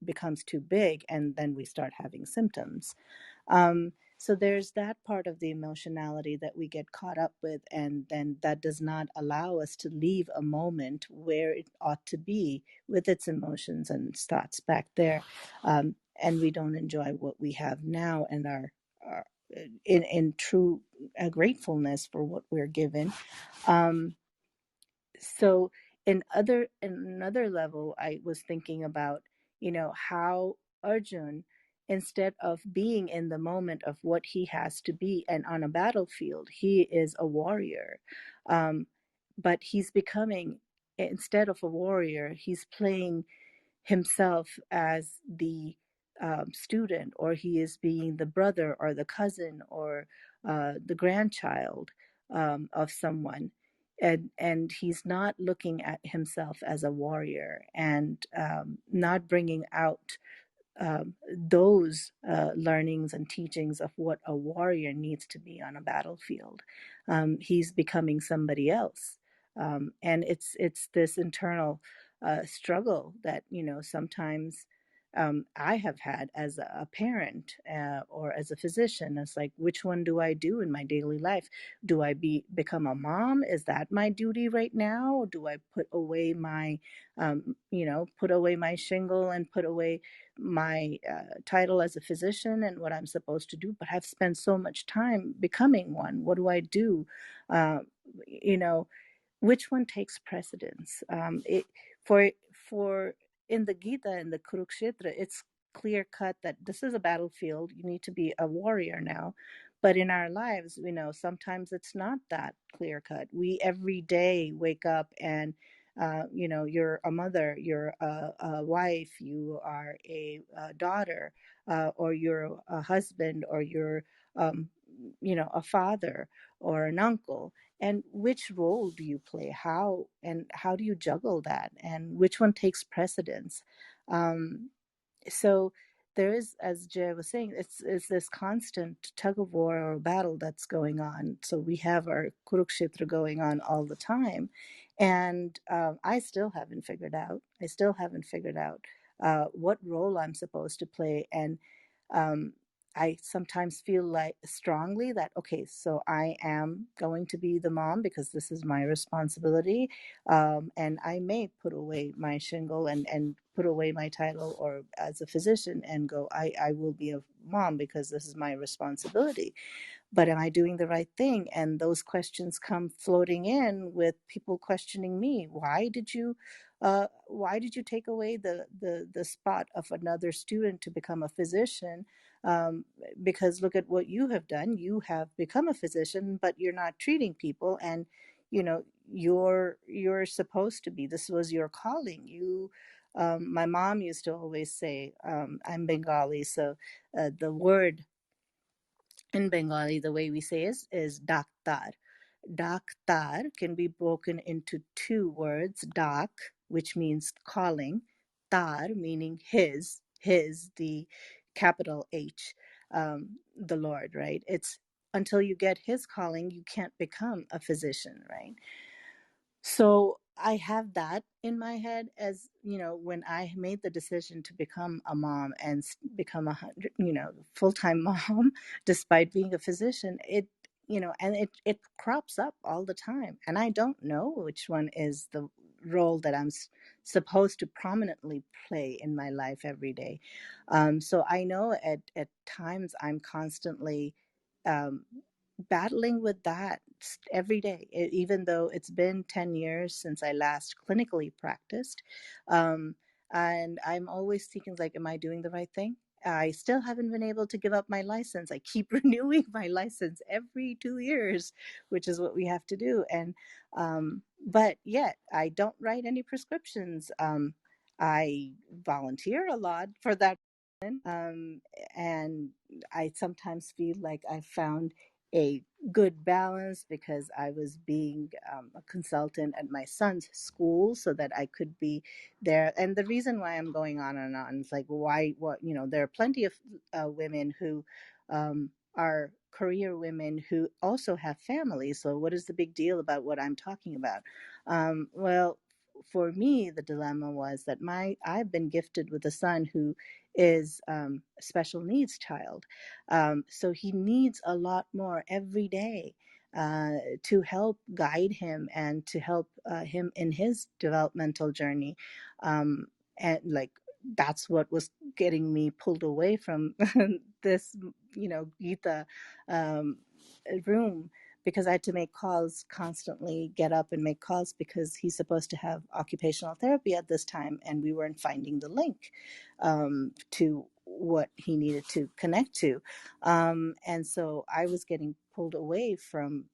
becomes too big, and then we start having symptoms. So there's that part of the emotionality that we get caught up with, and then that does not allow us to leave a moment where it ought to be with its emotions and thoughts back there, and we don't enjoy what we have now and our in true gratefulness for what we're given. Um, so in another level, I was thinking about, you know, how Arjun, instead of being in the moment of what he has to be and on a battlefield, he is a warrior, um, but he's becoming, instead of a warrior, he's playing himself as the student, or he is being the brother or the cousin or the grandchild of someone. And he's not looking at himself as a warrior, and not bringing out those learnings and teachings of what a warrior needs to be on a battlefield. He's becoming somebody else, and it's this internal struggle that, you know, sometimes I have had as a parent or as a physician. It's like, which one do I do in my daily life? Do I become a mom? Is that my duty right now? Or do I put away my, you know, put away my shingle and put away my title as a physician and what I'm supposed to do? But I've spent so much time becoming one. What do I do? Uh, you know, which one takes precedence? For in the Gita, in the Kurukshetra, it's clear cut that this is a battlefield. You need to be a warrior now. But in our lives, you know, sometimes it's not that clear cut. We every day wake up and you know, you're a mother, you're a wife, you are a daughter, or you're a husband, or you're you know, a father or an uncle. And which role do you play? How do you juggle that? And which one takes precedence? Um, so there is, as Jay was saying, it's this constant tug of war or battle that's going on. So we have our Kurukshetra going on all the time, and I still haven't figured out. what role I'm supposed to play. And um, I sometimes feel like strongly that, okay, so I am going to be the mom because this is my responsibility. And I may put away my shingle and put away my title or as a physician and go, I will be a mom because this is my responsibility. But am I doing the right thing? And those questions come floating in with people questioning me. Why did you take away the spot of another student to become a physician? Um, because look at what you have done. You have become a physician, but you're not treating people. And you're supposed to be. This was your calling. My mom used to always say, I'm Bengali, so the word in Bengali, the way we say is daktar. Daktar can be broken into two words, dak, which means calling, tar, meaning his, the capital H, the Lord, right? It's until you get his calling, you can't become a physician, right? So I have that in my head as, when I made the decision to become a mom and become full-time mom, despite being a physician, it crops up all the time. And I don't know which one is the role that I'm supposed to prominently play in my life every day. So I know at times I'm constantly, um, battling with that every day, even though it's been 10 years since I last clinically practiced. Um, and I'm always thinking, like, am I doing the right thing? I still haven't been able to give up my license. I keep renewing my license every 2 years, which is what we have to do. And but yet I don't write any prescriptions. I volunteer a lot for that. Um, and I sometimes feel like I found a good balance because I was being a consultant at my son's school so that I could be there. And the reason why I'm going on and on is like, there are plenty of women who are career women who also have families. So what is the big deal about what I'm talking about? Well, for me, the dilemma was that I've been gifted with a son who is a special needs child. So he needs a lot more every day to help guide him and to help him in his developmental journey. And like, that's what was getting me pulled away from this, GITA um, room, because I had to make calls constantly, get up and make calls because he's supposed to have occupational therapy at this time, and we weren't finding the link to what he needed to connect to. And so I was getting pulled away from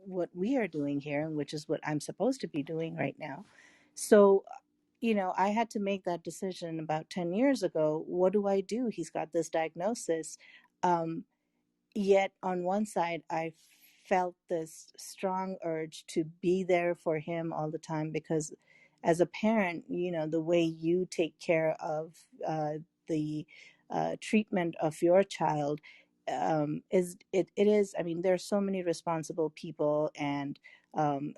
what we are doing here, which is what I'm supposed to be doing right now. So, I had to make that decision about 10 years ago. What do I do? He's got this diagnosis. Um, Yet on one side, I felt this strong urge to be there for him all the time because as a parent, the way you take care of the treatment of your child it is, I mean, there's so many responsible people and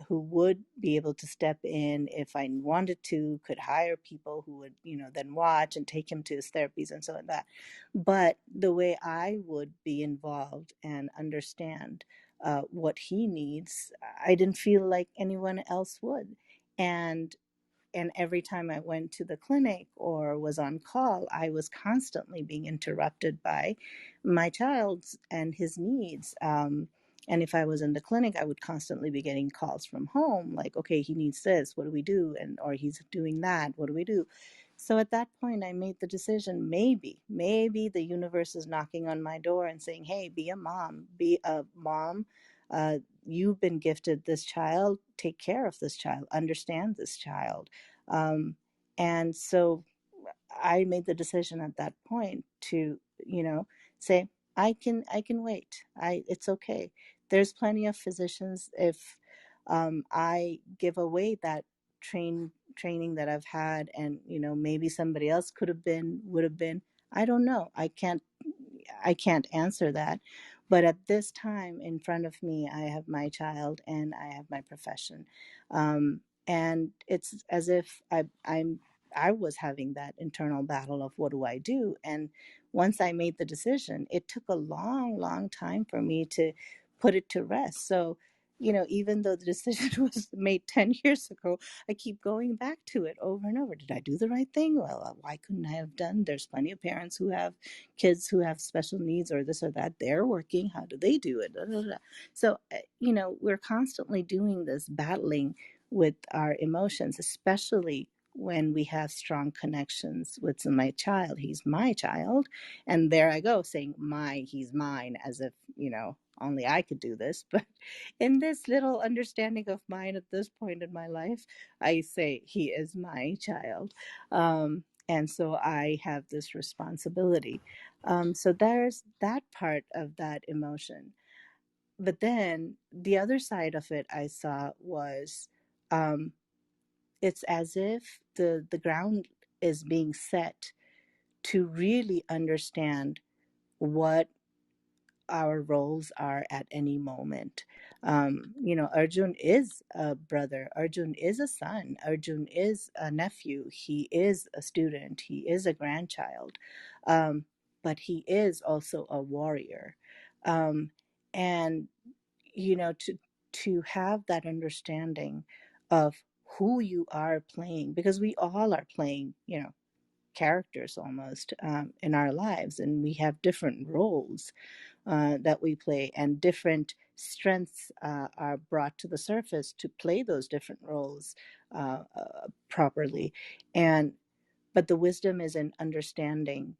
who would be able to step in if I wanted to, could hire people who would, then watch and take him to his therapies and so on that. But the way I would be involved and understand what he needs, I didn't feel like anyone else would. And every time I went to the clinic or was on call, I was constantly being interrupted by my child's and his needs. And if I was in the clinic, I would constantly be getting calls from home, like, okay, he needs this, what do we do? And or he's doing that, what do we do? So at that point, I made the decision, maybe the universe is knocking on my door and saying, hey, be a mom, uh, you've been gifted this child, take care of this child, understand this child. And so I made the decision at that point to, say, I can wait. It's okay. There's plenty of physicians. If I give away that training that I've had, and maybe somebody else would have been. I don't know. I can't answer that. But at this time in front of me, I have my child and I have my profession. And it's as if I'm I was having that internal battle of what do I do? And once I made the decision, it took a long, long time for me to put it to rest. So, even though the decision was made 10 years ago, I keep going back to it over and over. Did I do the right thing? Well, why couldn't I have done? There's plenty of parents who have kids who have special needs or this or that. They're working. How do they do it? Da, da, da. So, we're constantly doing this battling with our emotions, especially when we have strong connections with my child. He's my child. And there I go saying he's mine, as if, only I could do this. But in this little understanding of mine at this point in my life, I say he is my child. And so I have this responsibility. So there's that part of that emotion. But then the other side of it I saw was, it's as if the ground is being set to really understand what our roles are at any moment. Arjun is a brother, Arjun is a son, Arjun is a nephew, he is a student, he is a grandchild, but he is also a warrior. And to have that understanding of who you are playing, because we all are playing, characters almost, in our lives, and we have different roles that we play, and different strengths are brought to the surface to play those different roles properly. But the wisdom is in understanding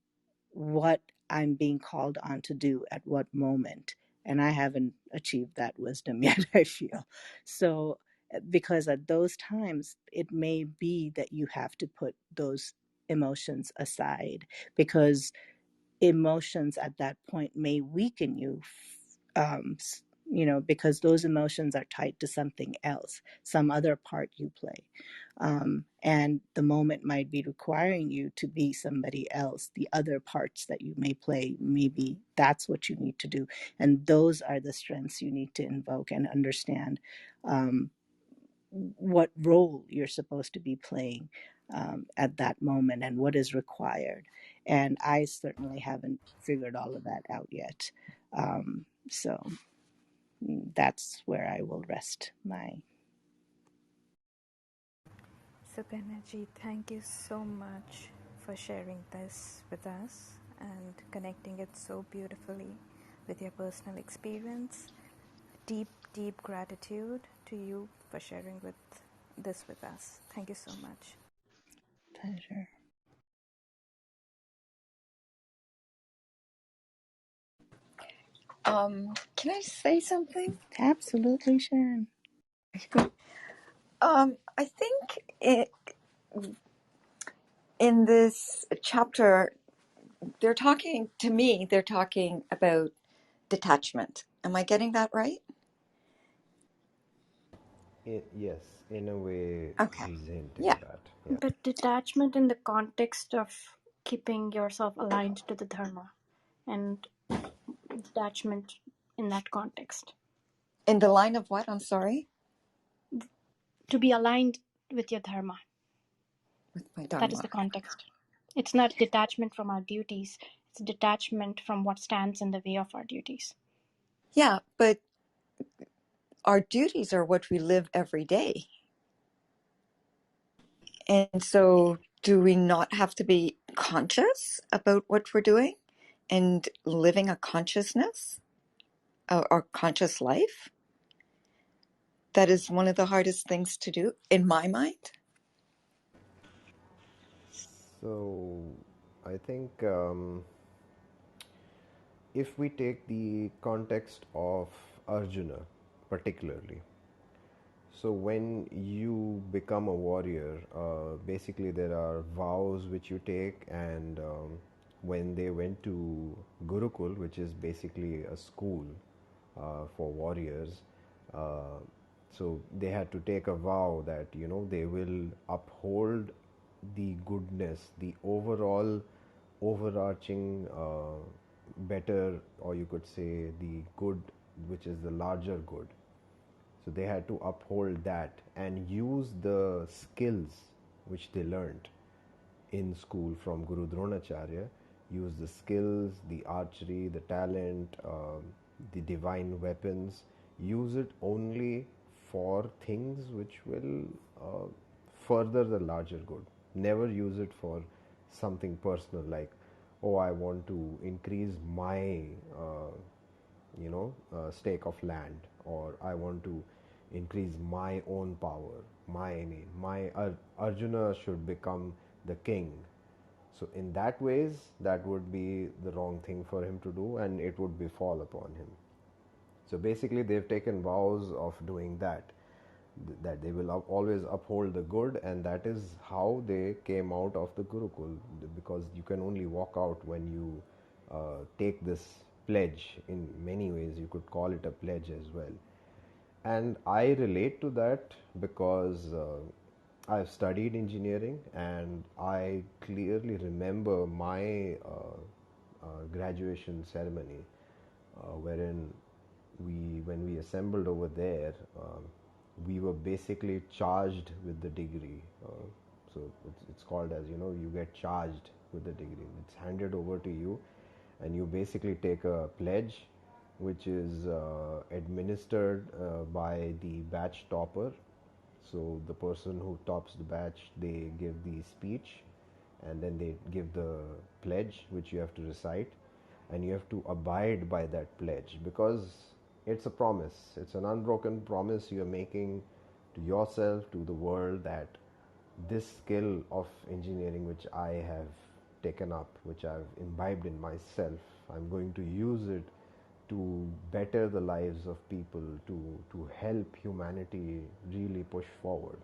what I'm being called on to do at what moment. And I haven't achieved that wisdom yet, I feel. So, because at those times, it may be that you have to put those emotions aside, because emotions at that point may weaken you, because those emotions are tied to something else, some other part you play. And the moment might be requiring you to be somebody else. The other parts that you may play, maybe that's what you need to do. And those are the strengths you need to invoke and understand. What role you're supposed to be playing at that moment and what is required. And I certainly haven't figured all of that out yet. So that's where I will rest my. Sukarnaji, thank you so much for sharing this with us and connecting it so beautifully with your personal experience. Deep, deep gratitude to you for sharing this with us. Thank you so much. Pleasure. Can I say something? Absolutely, Sharon. I think in this chapter, they're talking about detachment. Am I getting that right? Yes, in a way, Okay. he's hinting Yeah. that. Yeah. But detachment in the context of keeping yourself aligned to the dharma, and detachment in that context, In the line of what? I'm sorry? to be aligned with your dharma. With my That is Dharma. the context. It's not detachment from our duties, it's detachment from what stands in the way of our duties. Yeah, but our duties are what we live every day. And so do we not have to be conscious about what we're doing and living a consciousness or conscious life? That is one of the hardest things to do in my mind. So I think if we take the context of Arjuna particularly, so when you become a warrior, basically there are vows which you take, and when they went to Gurukul, which is basically a school for warriors, uh, so they had to take a vow that they will uphold the goodness, the overall overarching better, or you could say the good, which is the larger good. So they had to uphold that and use the skills which they learned. in school from Guru Dronacharya. Use the skills, the archery, the talent, the divine weapons. Use it only for things which will further the larger good. Never use it for something personal like, oh, I want to increase my stake of land, or I want to increase my own power, Arjuna should become the king. So in that ways, that would be the wrong thing for him to do, and it would befall upon him. So basically, they've taken vows of doing that, that they will always uphold the good, and that is how they came out of the Gurukul, because you can only walk out when you take this pledge. In many ways, you could call it a pledge as well. And I relate to that because I've studied engineering, and I clearly remember my graduation ceremony, wherein when we assembled over there, we were basically charged with the degree. So it's called as, you get charged with the degree. It's handed over to you, and you basically take a pledge, which is administered by the batch topper. So the person who tops the batch, they give the speech, and then they give the pledge, which you have to recite, and you have to abide by that pledge, because it's a promise. It's an unbroken promise you're making to yourself, to the world, that this skill of engineering which I have taken up, which I've imbibed in myself, I'm going to use it to better the lives of people, to help humanity really push forward.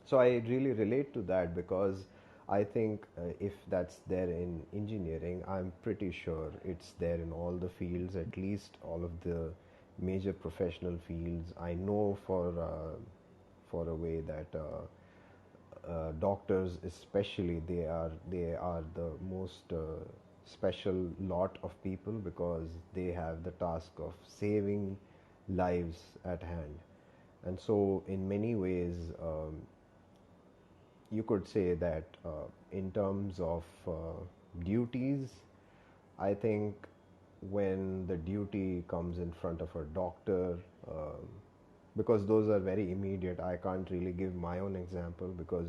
So I really relate to that, because I think if that's there in engineering, I'm pretty sure it's there in all the fields, at least all of the major professional fields. I know for a way that doctors, especially, they are the most special lot of people, because they have the task of saving lives at hand. And so in many ways, you could say that in terms of duties, I think when the duty comes in front of a doctor, because those are very immediate, I can't really give my own example, because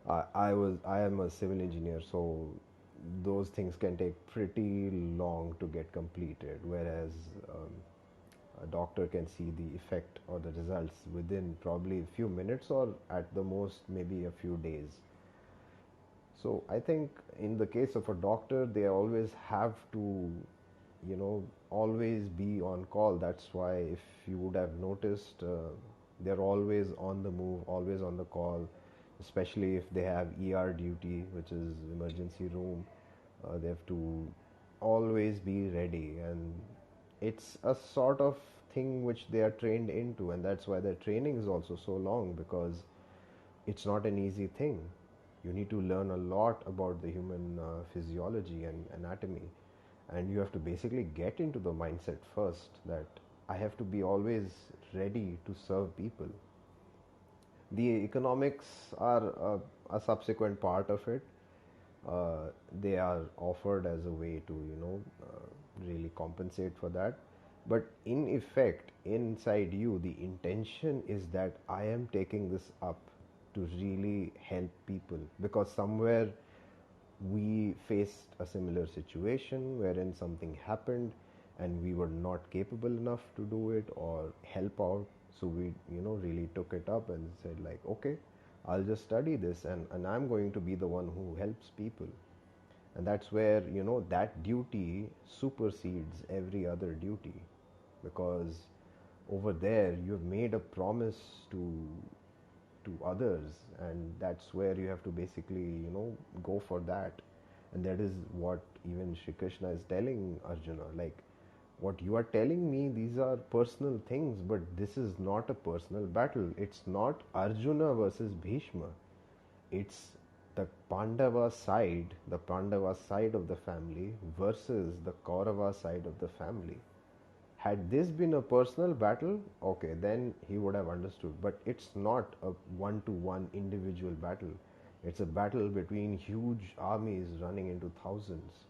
I am a civil engineer, so those things can take pretty long to get completed, whereas a doctor can see the effect or the results within probably a few minutes, or at the most maybe a few days. So I think in the case of a doctor, they always have to, always be on call. That's why, if you would have noticed, they're always on the move, always on the call, especially if they have ER duty, which is emergency room. They have to always be ready, and it's a sort of thing which they are trained into, and that's why their training is also so long, because it's not an easy thing. You need to learn a lot about the human physiology and anatomy, and you have to basically get into the mindset first that I have to be always ready to serve people. The economics are a subsequent part of it. They are offered as a way to, really compensate for that. But in effect, inside you, the intention is that I am taking this up to really help people, because somewhere we faced a similar situation wherein something happened and we were not capable enough to do it or help out. So we, really took it up and said, like, okay, I'll just study this, and I'm going to be the one who helps people. And that's where, that duty supersedes every other duty, because over there you've made a promise to others, and that's where you have to basically, go for that. And that is what even Shri Krishna is telling Arjuna, like, what you are telling me, these are personal things, but this is not a personal battle. It's not Arjuna versus Bhishma. It's the Pandava side of the family versus the Kaurava side of the family. Had this been a personal battle, okay, then he would have understood. But it's not a one-to-one individual battle. It's a battle between huge armies running into thousands.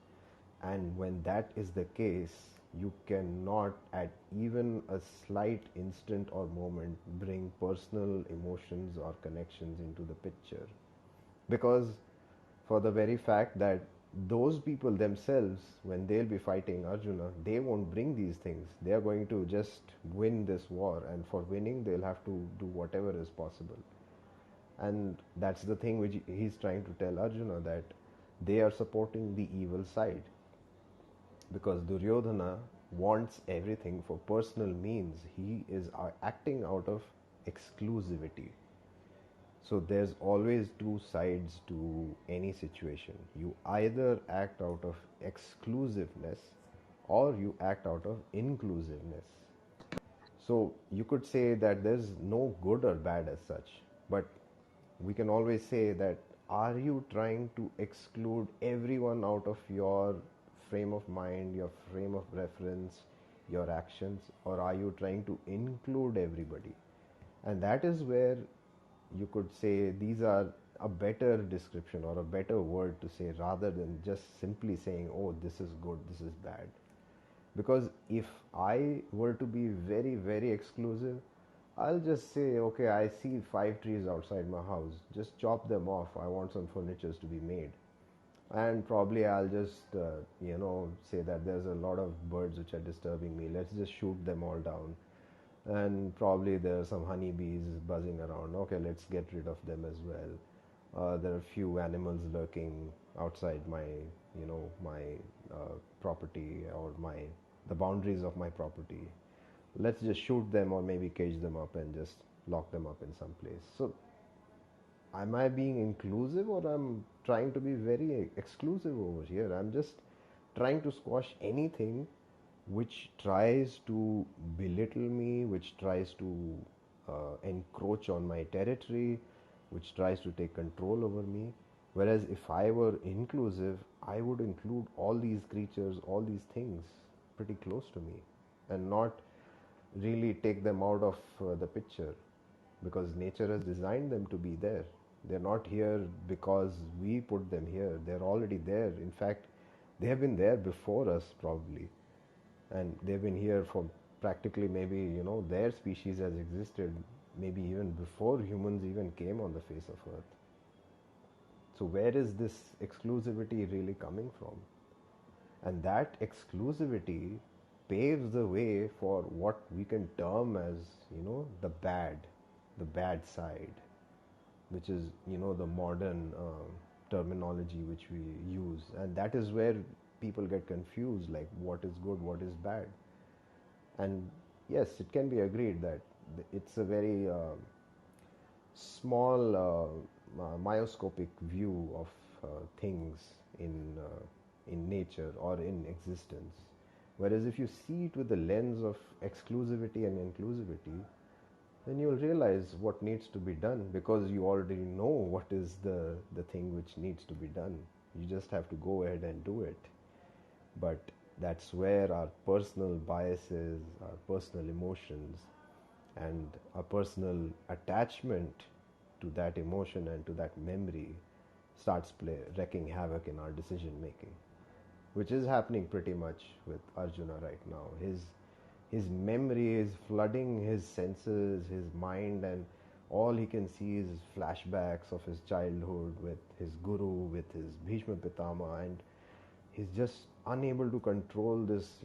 And when that is the case, you cannot, at even a slight instant or moment, bring personal emotions or connections into the picture. Because for the very fact that those people themselves, when they'll be fighting Arjuna, they won't bring these things. They are going to just win this war, and for winning, they'll have to do whatever is possible. And that's the thing which he's trying to tell Arjuna, that they are supporting the evil side, because Duryodhana wants everything for personal means. He is acting out of exclusivity. So there's always two sides to any situation. You either act out of exclusiveness or you act out of inclusiveness. So you could say that there's no good or bad as such, but we can always say that, are you trying to exclude everyone out of your frame of mind, your frame of reference, your actions, or are you trying to include everybody? And that is where you could say these are a better description or a better word to say, rather than just simply saying, oh, this is good, this is bad. Because if I were to be very, very exclusive, I'll just say, okay, I see 5 trees outside my house, just chop them off. I want some furnitures to be made. And probably I'll just, say that there's a lot of birds which are disturbing me. Let's just shoot them all down. And probably there are some honeybees buzzing around. Okay, let's get rid of them as well. There are few animals lurking outside my, my property, or the boundaries of my property. Let's just shoot them, or maybe cage them up and just lock them up in some place. So am I being inclusive, or I'm trying to be very exclusive over here? I'm just trying to squash anything which tries to belittle me, which tries to encroach on my territory, which tries to take control over me. Whereas if I were inclusive, I would include all these creatures, all these things pretty close to me, and not really take them out of the picture, because nature has designed them to be there. They're not here because we put them here. They're already there. In fact, they have been there before us, probably, and they've been here for practically, maybe, their species has existed maybe even before humans even came on the face of earth. So where is this exclusivity really coming from? And that exclusivity paves the way for what we can term as, the bad side, which is, the modern terminology which we use. And that is where people get confused, like what is good, what is bad. And yes, it can be agreed that it's a very small myoscopic view of things in nature or in existence. Whereas if you see it with the lens of exclusivity and inclusivity, then you'll realize what needs to be done, because you already know what is the thing which needs to be done. You just have to go ahead and do it. But that's where our personal biases, our personal emotions, and a personal attachment to that emotion and to that memory starts wreaking havoc in our decision making, which is happening pretty much with Arjuna right now. His memory is flooding his senses, his mind, and all he can see is flashbacks of his childhood with his guru, with his Bhishma Pitama, and he's just unable to control this,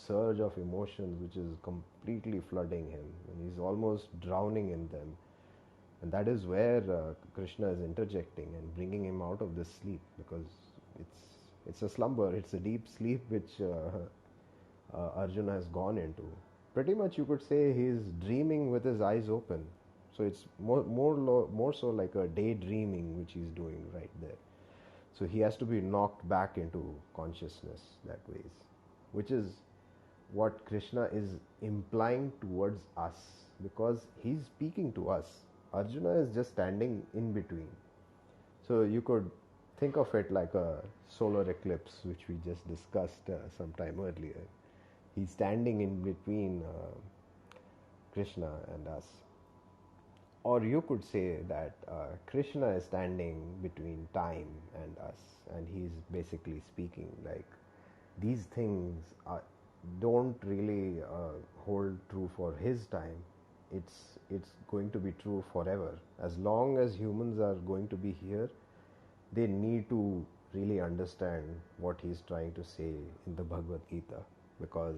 surge of emotions which is completely flooding him, and he's almost drowning in them. And that is where Krishna is interjecting and bringing him out of this sleep, because it's a slumber, it's a deep sleep which Arjuna has gone into. Pretty much you could say he's dreaming with his eyes open. So it's more so like a daydreaming which he's doing right there. So he has to be knocked back into consciousness that ways, which is what Krishna is implying towards us, because he's speaking to us. Arjuna is just standing in between. So you could think of it like a solar eclipse, which we just discussed some time earlier. He's standing in between Krishna and us. or you could say that Krishna is standing between time and us, and he's basically speaking like these things don't really hold true for his time. It's going to be true forever. As long as humans are going to be here, they need to really understand what he's trying to say in the Bhagavad Gita, because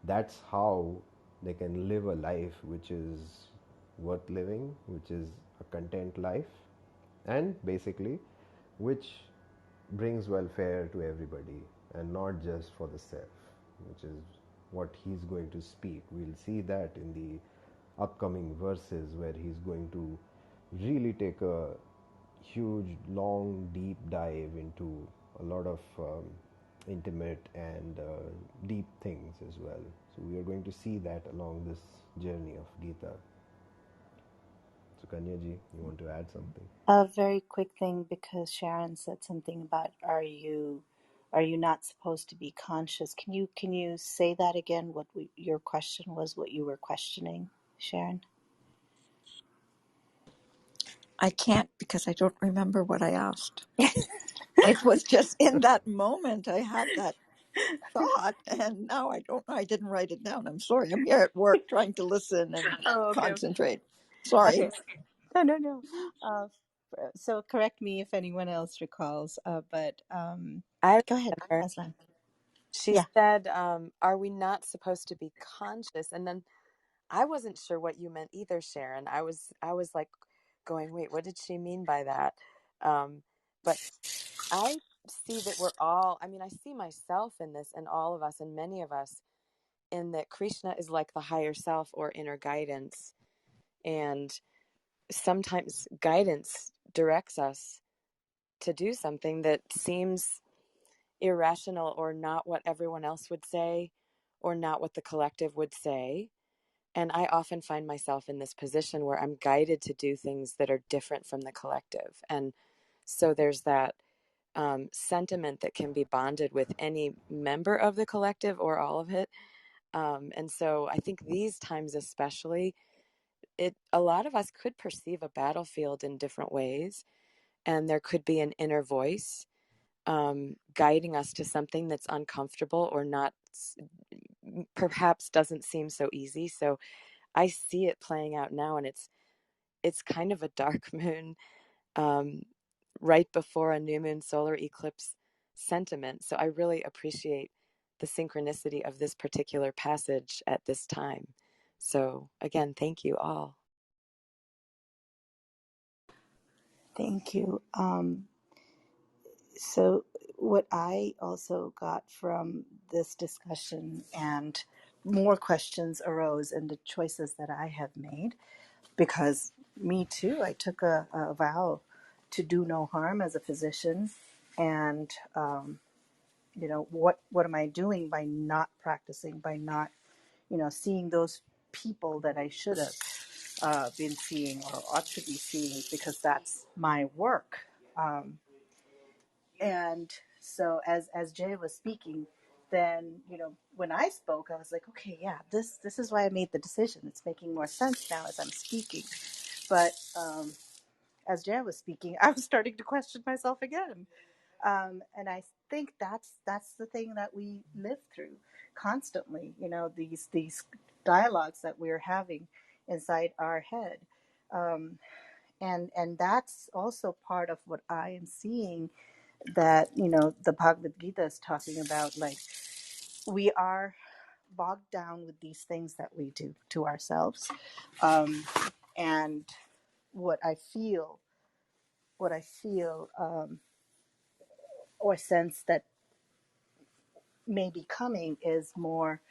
that's how they can live a life which is worth living, which is a content life, and basically which brings welfare to everybody and not just for the self, which is what he's going to speak. We'll see that in the upcoming verses where he's going to really take a huge, long, deep dive into a lot of intimate and deep things as well. So we are going to see that along this journey of Gita. So Kanyaji, you want to add something? A very quick thing, because Sharon said something about are you not supposed to be conscious? Can you say that again? Your question was, what you were questioning, Sharon? I can't because I don't remember what I asked. It was just in that moment I had that thought, and now I don't know. I didn't write it down. I'm sorry. I'm here at work trying to listen and Oh, okay, okay. concentrate. Sorry. Okay. No. Uh, so correct me if anyone else recalls. But I go ahead, remember Aslan. she Yeah. said, are we not supposed to be conscious? And then I wasn't sure what you meant either, Sharon. I was like going, wait, what did she mean by that? But I see that we're all, I mean, I see myself in this, and all of us and many of us, in that Krishna is like the higher self or inner guidance. And sometimes guidance directs us to do something that seems irrational or not what everyone else would say or not what the collective would say. And I often find myself in this position where I'm guided to do things that are different from the collective. And so there's that sentiment that can be bonded with any member of the collective or all of it. And so I think these times especially, a lot of us could perceive a battlefield in different ways, and there could be an inner voice guiding us to something that's uncomfortable or not, perhaps doesn't seem so easy. So I see it playing out now, and it's kind of a dark moon um, right before a new moon solar eclipse sentiment. So I really appreciate the synchronicity of this particular passage at this time. So again, thank you all. Thank you. So what I also got from this discussion, and more questions arose in the choices that I have made, because me too, I took a vow to do no harm as a physician. And what am I doing by not practicing, by not seeing those people that I should have been seeing or ought to be seeing, because that's my work. And so as Jay was speaking, then when I spoke, I was like, okay, yeah, this is why I made the decision. It's making more sense now as I'm speaking. But as Jay was speaking, I was starting to question myself again. And I think that's the thing that we live through constantly. These dialogues that we're having inside our head, and that's also part of what I am seeing, that the Bhagavad Gita is talking about. Like, we are bogged down with these things that we do to ourselves, and what I feel, or sense that may be coming, is more,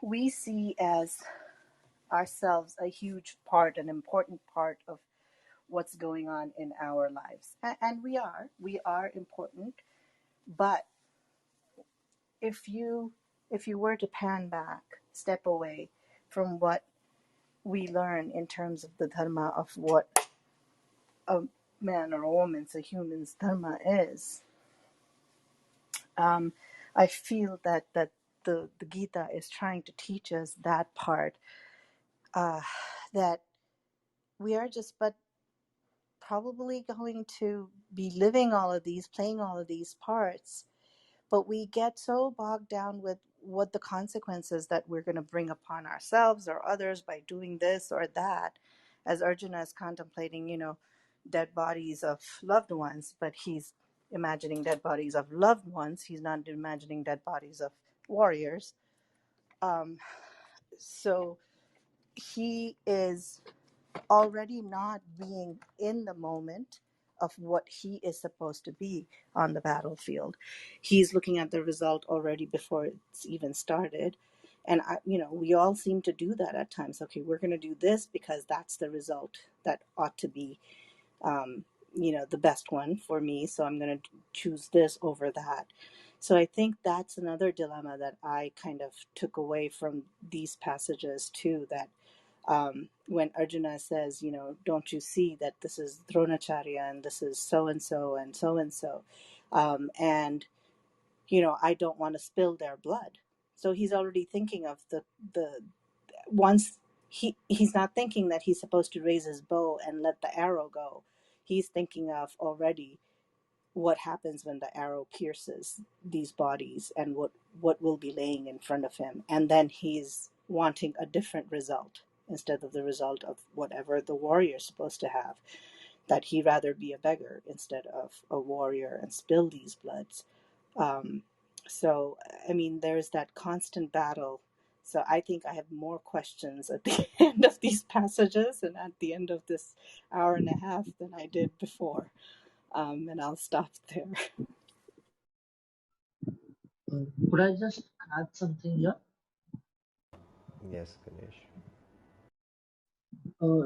we see as ourselves a huge part, an important part of what's going on in our lives. And we are important. But if you were to pan back, step away from what we learn in terms of the dharma of what a man or a woman's, a human's dharma is, I feel that the Gita is trying to teach us that part, uh, that we are just but probably going to be living all of these, playing all of these parts, but we get so bogged down with what the consequences that we're going to bring upon ourselves or others by doing this or that, as Arjuna is contemplating, dead bodies of loved ones, but he's imagining dead bodies of loved ones. He's not imagining dead bodies of warriors. Um, so he is already not being in the moment of what he is supposed to be on the battlefield. He's looking at the result already before it's even started. And we all seem to do that at times. Okay, we're going to do this because that's the result that ought to be, the best one for me. So I'm going to choose this over that. So I think that's another dilemma that I kind of took away from these passages too, that when Arjuna says, don't you see that this is Dronacharya and this is so and so and so and so, and I don't want to spill their blood. So he's already thinking of the once he's not thinking that he's supposed to raise his bow and let the arrow go. He's thinking of already what happens when the arrow pierces these bodies and what will be laying in front of him, and then he's wanting a different result instead of the result of whatever the warrior is supposed to have, that he'd rather be a beggar instead of a warrior and spill these bloods. So I mean, there's that constant battle. So I think I have more questions at the end of these passages and at the end of this hour and a half than I did before, and I'll stop there. Could I just add something here? Yes, Ganesh.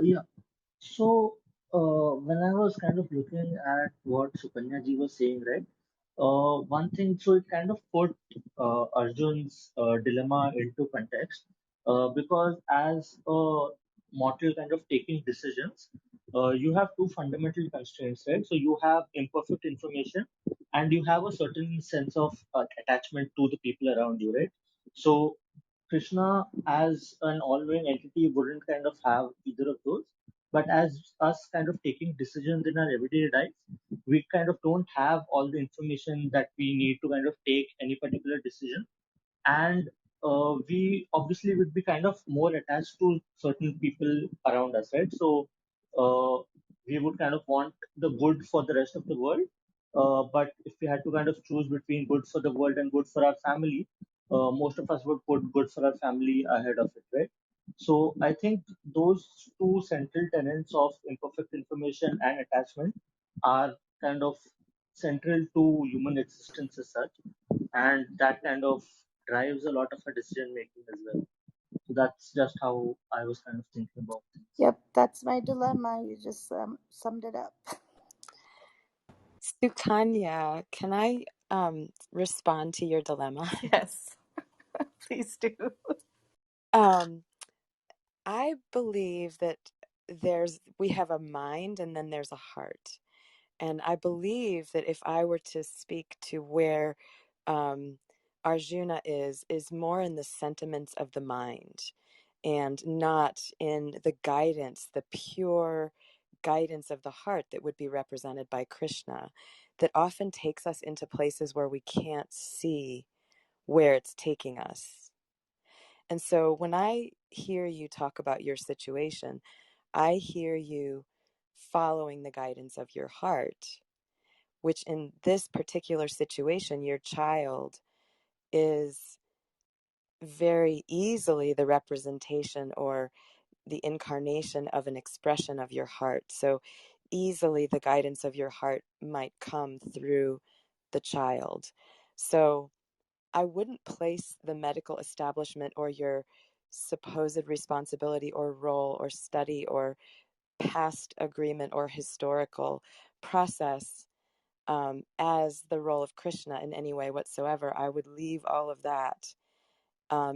Yeah. So, when I was kind of looking at what Sukanya ji was saying, right? One thing, so it kind of put Arjun's dilemma into context, because as a mortal kind of taking decisions, you have two fundamental constraints, right? So you have imperfect information, and you have a certain sense of attachment to the people around you, right? So Krishna, as an all-knowing entity, wouldn't kind of have either of those. But as us kind of taking decisions in our everyday life, we kind of don't have all the information that we need to kind of take any particular decision. And we obviously would be kind of more attached to certain people around us, right? So we would kind of want the good for the rest of the world. But if we had to kind of choose between good for the world and good for our family, most of us would put good for our family ahead of it, right? So I think those two central tenets of imperfect information and attachment are kind of central to human existence as such, and that kind of drives a lot of our decision making as well. So that's just how I was kind of thinking about things. Yep, that's my dilemma. You just summed it up. Sukanya, can I respond to your dilemma? Yes, please do. Um, I believe that we have a mind and then there's a heart. And I believe that if I were to speak to where Arjuna is more in the sentiments of the mind and not in the guidance, the pure guidance of the heart that would be represented by Krishna, that often takes us into places where we can't see where it's taking us. And so when I hear you talk about your situation, I hear you following the guidance of your heart, which in this particular situation, your child is very easily the representation or the incarnation of an expression of your heart. So easily the guidance of your heart might come through the child. So I wouldn't place the medical establishment or your supposed responsibility or role or study or past agreement or historical process as the role of Krishna in any way whatsoever. I would leave all of that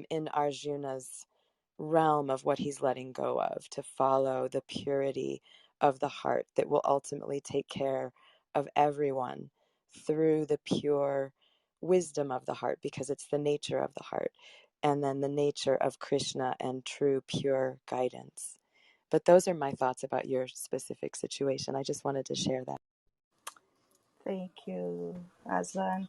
in Arjuna's realm of what he's letting go of, to follow the purity of the heart that will ultimately take care of everyone through the pure wisdom of the heart, because it's the nature of the heart. and then the nature of Krishna and true, pure guidance. But those are my thoughts about your specific situation. I just wanted to share that. Thank you, Aslan.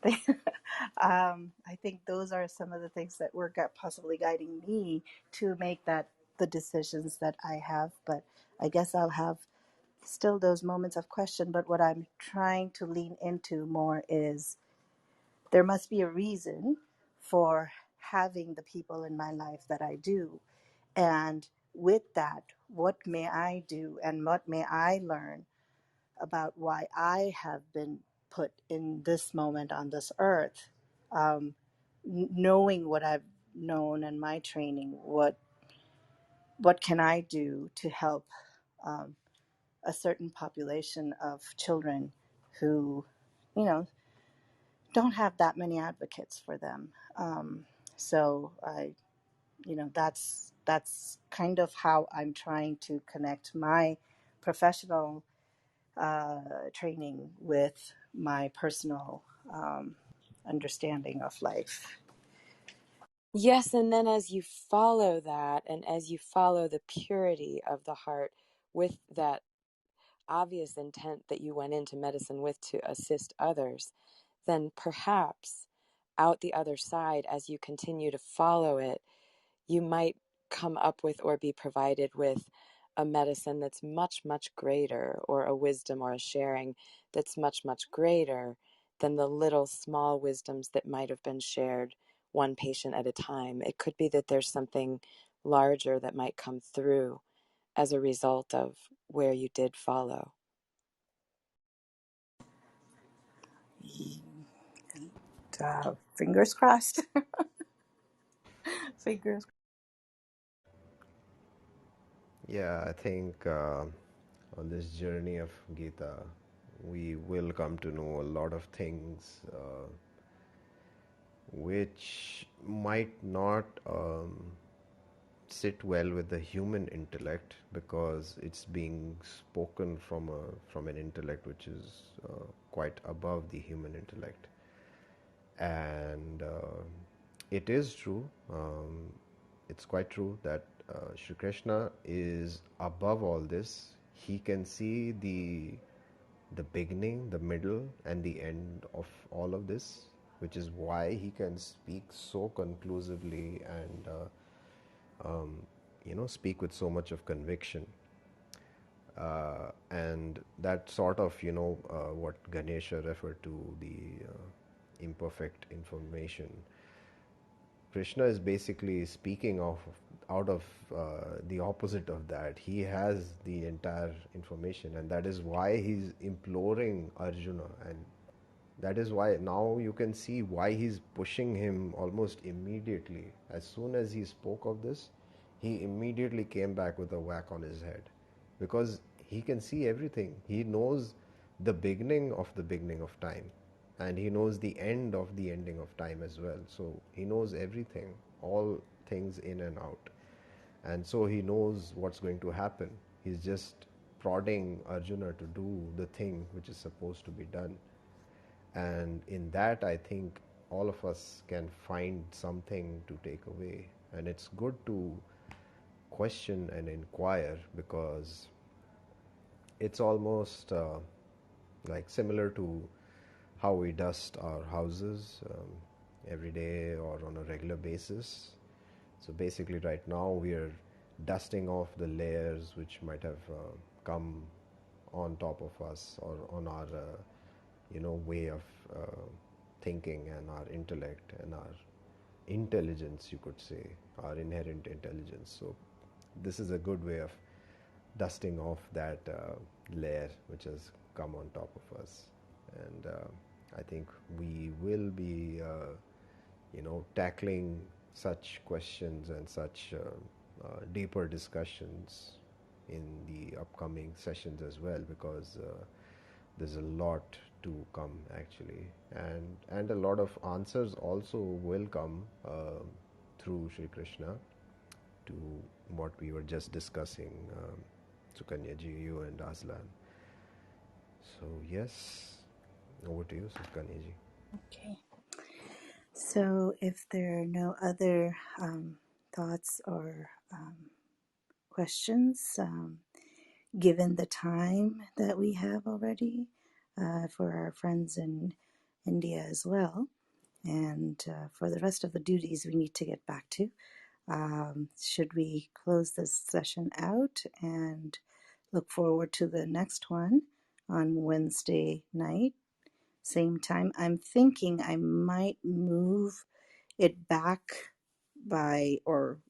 I think those are some of the things that were possibly guiding me to make the decisions that I have. But I guess I'll have still those moments of question. But what I'm trying to lean into more is there must be a reason for having the people in my life that I do. And with that, what may I do and what may I learn about why I have been put in this moment on this earth? Knowing what I've known and my training, what can I do to help um, a certain population of children who, you know, don't have that many advocates for them. So I, that's kind of how I'm trying to connect my professional training with my personal understanding of life. Yes, and then as you follow that, and as you follow the purity of the heart with that obvious intent that you went into medicine with to assist others, then perhaps out the other side, as you continue to follow it, you might come up with or be provided with a medicine that's much, much greater, or a wisdom or a sharing that's much, much greater than the little small wisdoms that might have been shared one patient at a time. It could be that there's something larger that might come through as a result of where you did follow. Fingers crossed. Fingers. Yeah, I think on this journey of Gita, we will come to know a lot of things which might not sit well with the human intellect, because it's being spoken from an intellect which is quite above the human intellect. And it is true, it's quite true that Shri Krishna is above all this. He can see the beginning, the middle, and the end of all of this, which is why he can speak so conclusively and speak with so much of conviction. And that sort of, what Ganesha referred to, the imperfect information. Krishna is basically speaking out of the opposite of that. He has the entire information, and that is why he's imploring Arjuna, and that is why now you can see why he's pushing him almost immediately. As soon as he spoke of this, he immediately came back with a whack on his head, because he can see everything. He knows the beginning of time, and he knows the end of the ending of time as well. So he knows everything, all things in and out, and so he knows what's going to happen. He's just prodding Arjuna to do the thing which is supposed to be done. And in that, I think all of us can find something to take away. And it's good to question and inquire, because it's almost like similar to how we dust our houses every day or on a regular basis. So basically, right now we are dusting off the layers which might have come on top of us, or on our way of thinking, and our intellect and our intelligence, you could say, our inherent intelligence. So this is a good way of dusting off that layer which has come on top of us. And I think we will be tackling such questions and such deeper discussions in the upcoming sessions as well, because there's a lot to come actually, and a lot of answers also will come through Sri Krishna to what we were just discussing, Sukanya ji, you and Aslan. So yes, over to you, Sukanya ji. Okay. So, if there are no other thoughts or questions, given the time that we have already for our friends in India as well, and for the rest of the duties we need to get back to, should we close this session out and look forward to the next one on Wednesday night, same time? I'm thinking I might move it back by, or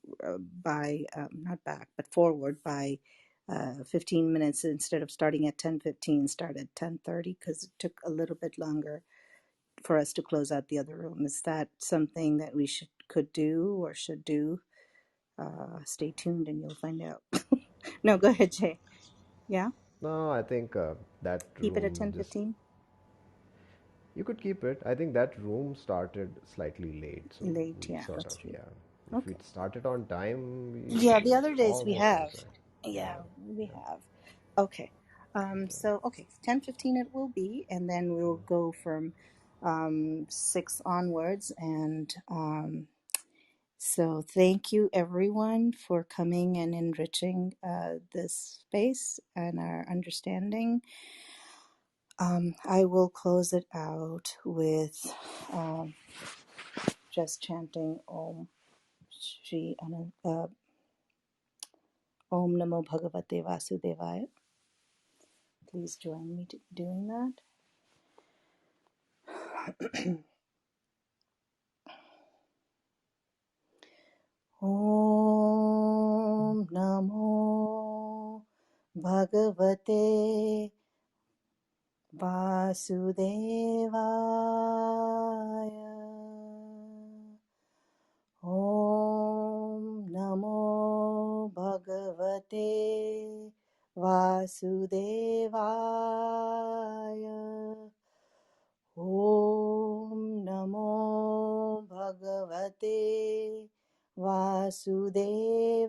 not back, but forward by 15 minutes. Instead of starting at 10:15, start at 10:30, because it took a little bit longer for us to close out the other room. Is that something that we could do or should do? Stay tuned and you'll find out. No, go ahead, Jay. Yeah, No, I think that keep it at room just, 10:15. you could keep it. I think that room started slightly late, so Late, we yeah, sort that's of, true. yeah. If we Okay. started on time, Yeah, the it's other days we almost on have. time. Yeah, Yeah, we have. Okay. So okay, 10:15 it will be, and then we'll go from 6 onwards. And so thank you everyone for coming and enriching this space and our understanding. I will close it out with um, just chanting Om Shri Om Namo Bhagavate Vasudevaya. Please join me doing that. Om Namo Bhagavate Vasudevaya. Om Namo Bhagavate Vasudevaya. Om Namo Bhagavate Vasudevaya.